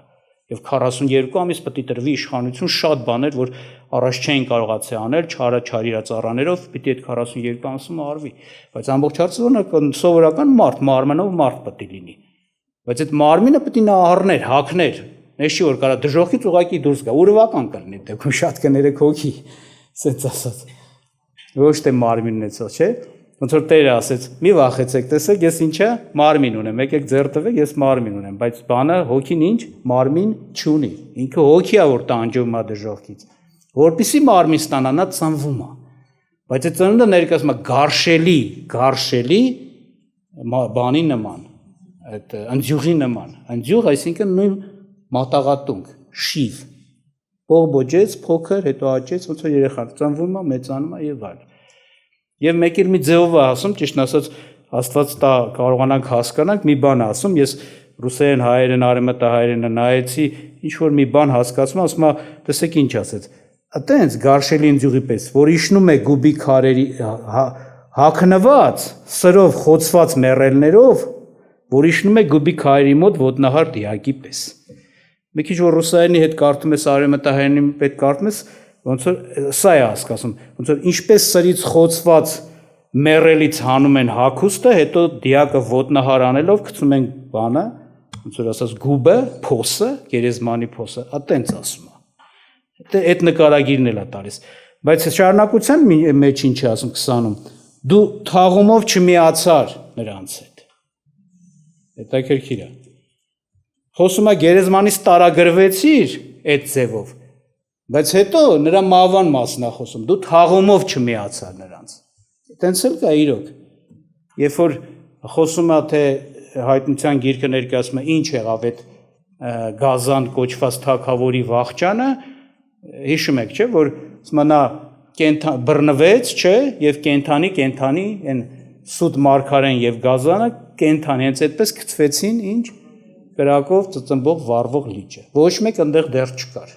եւ 42 ամիս պետք է տրվի իշխանություն շատ բաներ որ առաջ չէին կարողացել անել չարը չար իր ծառաներով պետք է այդ 42 ամսում արվի բայց ամբողջ հարցը սովորական մարդ մարմնով մարդ պետք է լինի բայց այդ մարմինը պետք է նա առներ հակներ նշի որ կարա դժողքից ուղակի դուրս գա ուրվական կլինի դեպքում շատ կներեք հոգի ասած ասած ոչ թե մարմինն էցո չէ ոնց որ Տերը ասեց մի վախեցեք տեսեք ես ինչա մարմին ունեմ եկեք ձեռ տվեք ես մարմին ունեմ բայց բանը հոգին ինչ մարմին չունի ինքը հոգի է որ տանջում է դժողքից որպեսի մարմին ստանա նա ծնվում է բայց այդ ծնունդը ներկայացում է գարշելի բանի նման այդ ընձյուղի նման ընձյուղ այսինքն նույն մատաղատունք շիվ բողբոջեց փոքր հետո աճեց ոնց որ երեխան ծնվում է մեծանում է եւ այլ Եվ մեկ էլ մի ձևով ասում, ճիշտ ասած, Աստված տա կարողանանք հասկանանք, մի բան ասում, ես ռուսերեն, հայերեն, արևմտահայերենը նայեցի, ինչ որ մի բան հասկացում, ասում, տեսեք ինչ ասեց։ Այտենց գարշելի ընձյուղի պես, որ իջնում է գուբի քարերի հագնված, սրով խոցված մեռելներով, որ իջնում է գուբի քարերի մոտ ոտնահար դիակի պես։ Մի քիչ որ ռուսերենի հետ կարդում ես, արևմտահայերենի հետ կարդում ես, ոնց որ սա է հասկացում ոնց որ ինչպես սրից խոցված մեռելից հանում են հագուստը հետո դիակը ոտնահար անելով գցում են բանը ոնց որ ասած գուբը փոսը գերեզմանի փոսը այտենց ասում է դա այդ նկարագիրն էլ է տալիս բայց շարունակության մեջ ինչ է ասում 20-ում դու թաղումով չմիացար նրանց հետ հետաքրքիր է խոսում է գերեզմանից տարագրվեցիր այդ ձևով Բայց հետո նրա մահվան մասն է խոսում, դու թաղումով չմիացար նրանց։ Տենց էլ կա իրոք։ Երբ որ խոսում է թե հայտնության գիրքը ներկայացում է ինչ եղավ այդ գազան կոչված թագավորի վախճանը, հիշում եք, չէ, որ նա բռնվեց, չէ, եւ կենթանի այն սուտ մարգարեն եւ գազանը կենթանի հենց այդպես գցվեցին ինչ կրակով ծծմբող վառվող լիճը։ Ոչ մեկ այնտեղ դեռ չկար։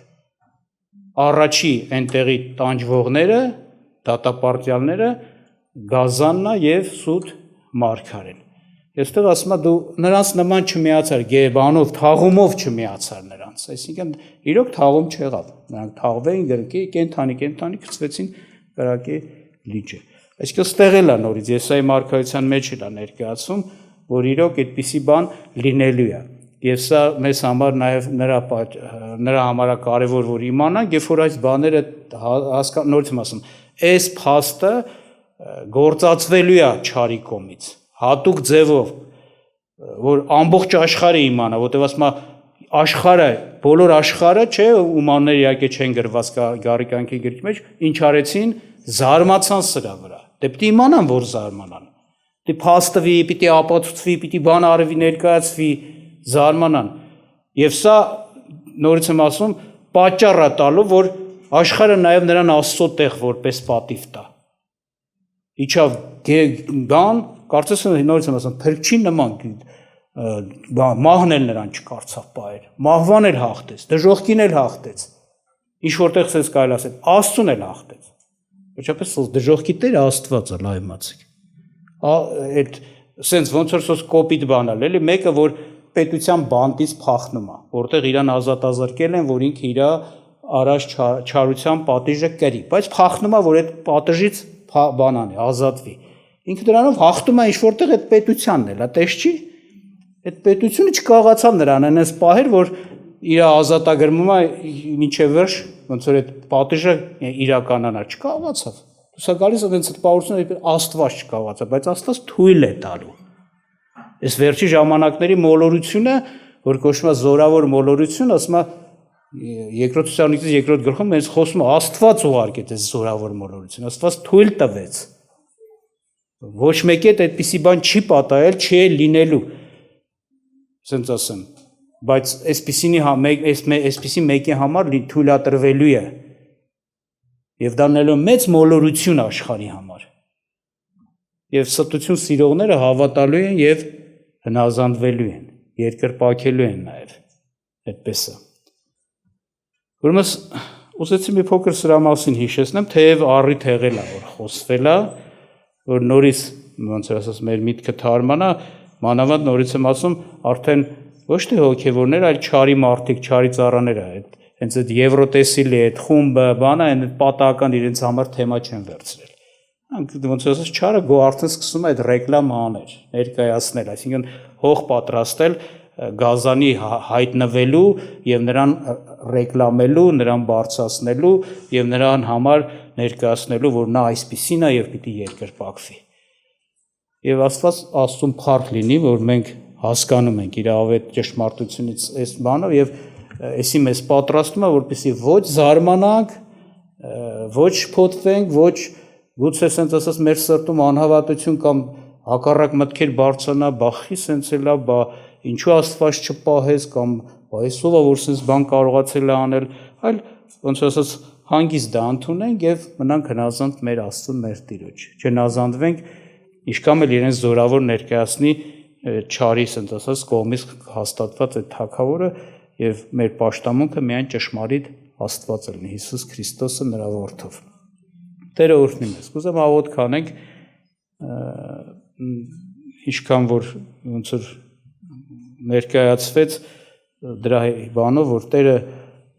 Առաջի այնտեղի տանջվողները, դատապարտյալները գազաննա եւ սուտ մարգարեն։ Այստեղ ասում է դու նրանց նման չմիացար, գեբանով, թաղումով չմիացար նրանց։ Այսինքն իրոք թաղում չեղավ։ Նրանք թաղվեին գրկի, կենթանի գցվեցին կրակի լիճը։ Այսինքն ստեղ էլ է նորից Եսայի մարգարեության մեջ էլ է ներկայացում, որ իրոք այդպիսի բան լինելու է։ Եվ սա մեզ համար նաև նրա համար է կարևոր որ իմանանք, երբ որ այս բաները նորից եմ ասում, այս փաստը գործածվելու է չարի կողմից, հատուկ ձևով, որ ամբողջ աշխարհը իմանա, որտեղ ասում է աշխարհը, բոլոր աշխարհը, չէ, ումաններ իհարկե չեն գրված Գարիկյանքի գրքի մեջ, ինչ արեցին, զարմացան սրա վրա։ Դե պիտի իմանան, որ զարմանան։ Պիտի փաստվի, պիտի ապացուցվի, պիտի բան արվի, ներկայացվի զարմանան եւ սա նորից եմ ասում պատճառ է տալու որ աշխարհը նաեւ նրան Աստծո տեղ որպես պատիվ տա իջավ գան կարծես նորից եմ ասում փրկչի նման մահն էլ նրան չկարծավ պայել մահվան էլ հաղթեց դժողքին էլ հաղթեց ինչ որտեղ ցես կարելի ասել Աստծուն էլ հաղթեց վերջապես դժողքի տերը Աստված է լավ իմացեք այդ սենց ոնց որ սոս կոպիտ բան է էլի մեկը որ պետության բանտից փախնում է, որտեղ իրան ազատազրկել են, որ ինքը իր առաջ չարության պատիժը կրի, բայց փախնում է, որ այդ պատիժից բան անի, ազատվի։ Ինքը դրանով հաղթում է ինչ որտեղ այդ պետությանն էլ, այտես չի։ Այդ պետությունը չկարողացավ նրան այնպես պահել, որ իր ազատագրումը մինչև վերջ ոնց որ այդ պատիժը իրականանա, չկարողացավ։ Սա գալիս է այնց տպավորությունը Աստված չկարողացավ, բայց Աստված թույլ է տալու։ Այս վերջի ժամանակների մոլորությունը, որ կոչվում է զորավոր մոլորություն, ասում է երկրորդ Թեսաղոնիկեցիս երկրորդ գլխում հենց խոսում է Աստված ուղարկեց այս զորավոր մոլորությունը, Աստված թույլ տվեց։ Ոչ մեկի հետ այդպիսի բան չի պատահել, չի լինելու։ Ասենց ասեմ, բայց այսպիսի մեկի համար թույլատրվելու է եւ դա նելով մեծ մոլորություն աշխարհի համար եւ ստություն սիրողները հավատալու են եւ հնազանդվելու են երկրպագելու են նաեւ այդպես է ուրեմն ուզեցի մի փոքր սրա մասին հիշեցնեմ թեև առիթ եղել է որ խոսվել է որ նորից ոնց ասած մեր միտքը թարմանա մանավանդ նորից եմ ասում արդեն ոչ թե հոգևորներ այլ չարի մարդիկ չարի ծառաներ է հենց այդ Եվրոտեսիլի այդ խումբը բանը այն պատահական իրենց համար թեմա չեն վերցրել ոնց ասած չարը արդեն սկսում է այդ ռեկլամ աներ ներկայացնել այսինքն հող պատրաստել գազանի հայտնվելու եւ նրան ռեկլամելու նրան բարձրացնելու եւ նրան համար ներկայացնելու որ նա այսպեսին է եւ պիտի երկրպագվի եւ Աստված Աստծուն փառք լինի որ մենք հասկանում ենք իր ավետ ճշմարտությունից այս բանը եւ այսի մեզ պատրաստում է որպեսզի ոչ զարմանանք ոչ փոթվենք ոչ գուցե sense ասած մեր սրտում անհավատություն կամ հակառակ մտքեր բարձրանա բախի sense էլա բա ինչու Աստված չպահես կամ այսով որ sense բան կարողացել է անել այլ ոնց ասած հանգիստ դա ընդունենք եւ մնանք հնազանդ մեր Աստծուն մեր Տիրոջ չնազանդվենք իշքան էլ իրենց զորավոր ներկայացնի չարի sense ասած կողմից հաստատված այդ թագավորը եւ մեր պաշտամունքը միայն ճշմարիտ Աստված լինի Հիսուս Քրիստոսը նրա որդով Տերը օրհնի մեզ կուզեմ աղոթք անենք ինչքան որ ոնց որ ներկայացվեց դրա բանով որ Տերը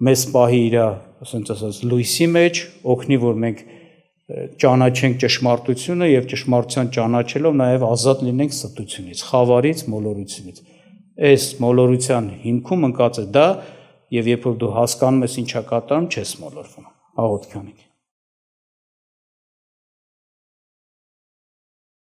մեզ պահի իր ասենք ասած լույսի մեջ օգնի որ մենք ճանաչենք ճշմարտությունը եւ ճշմարտության ճանաչելով նաեւ ազատ լինենք ստությունից խավարից մոլորությունից այս մոլորության հիմքում ընկած է դա եւ երբ որ դու հասկանում ես ինչա կատարում չես մոլորվում աղոթք անենք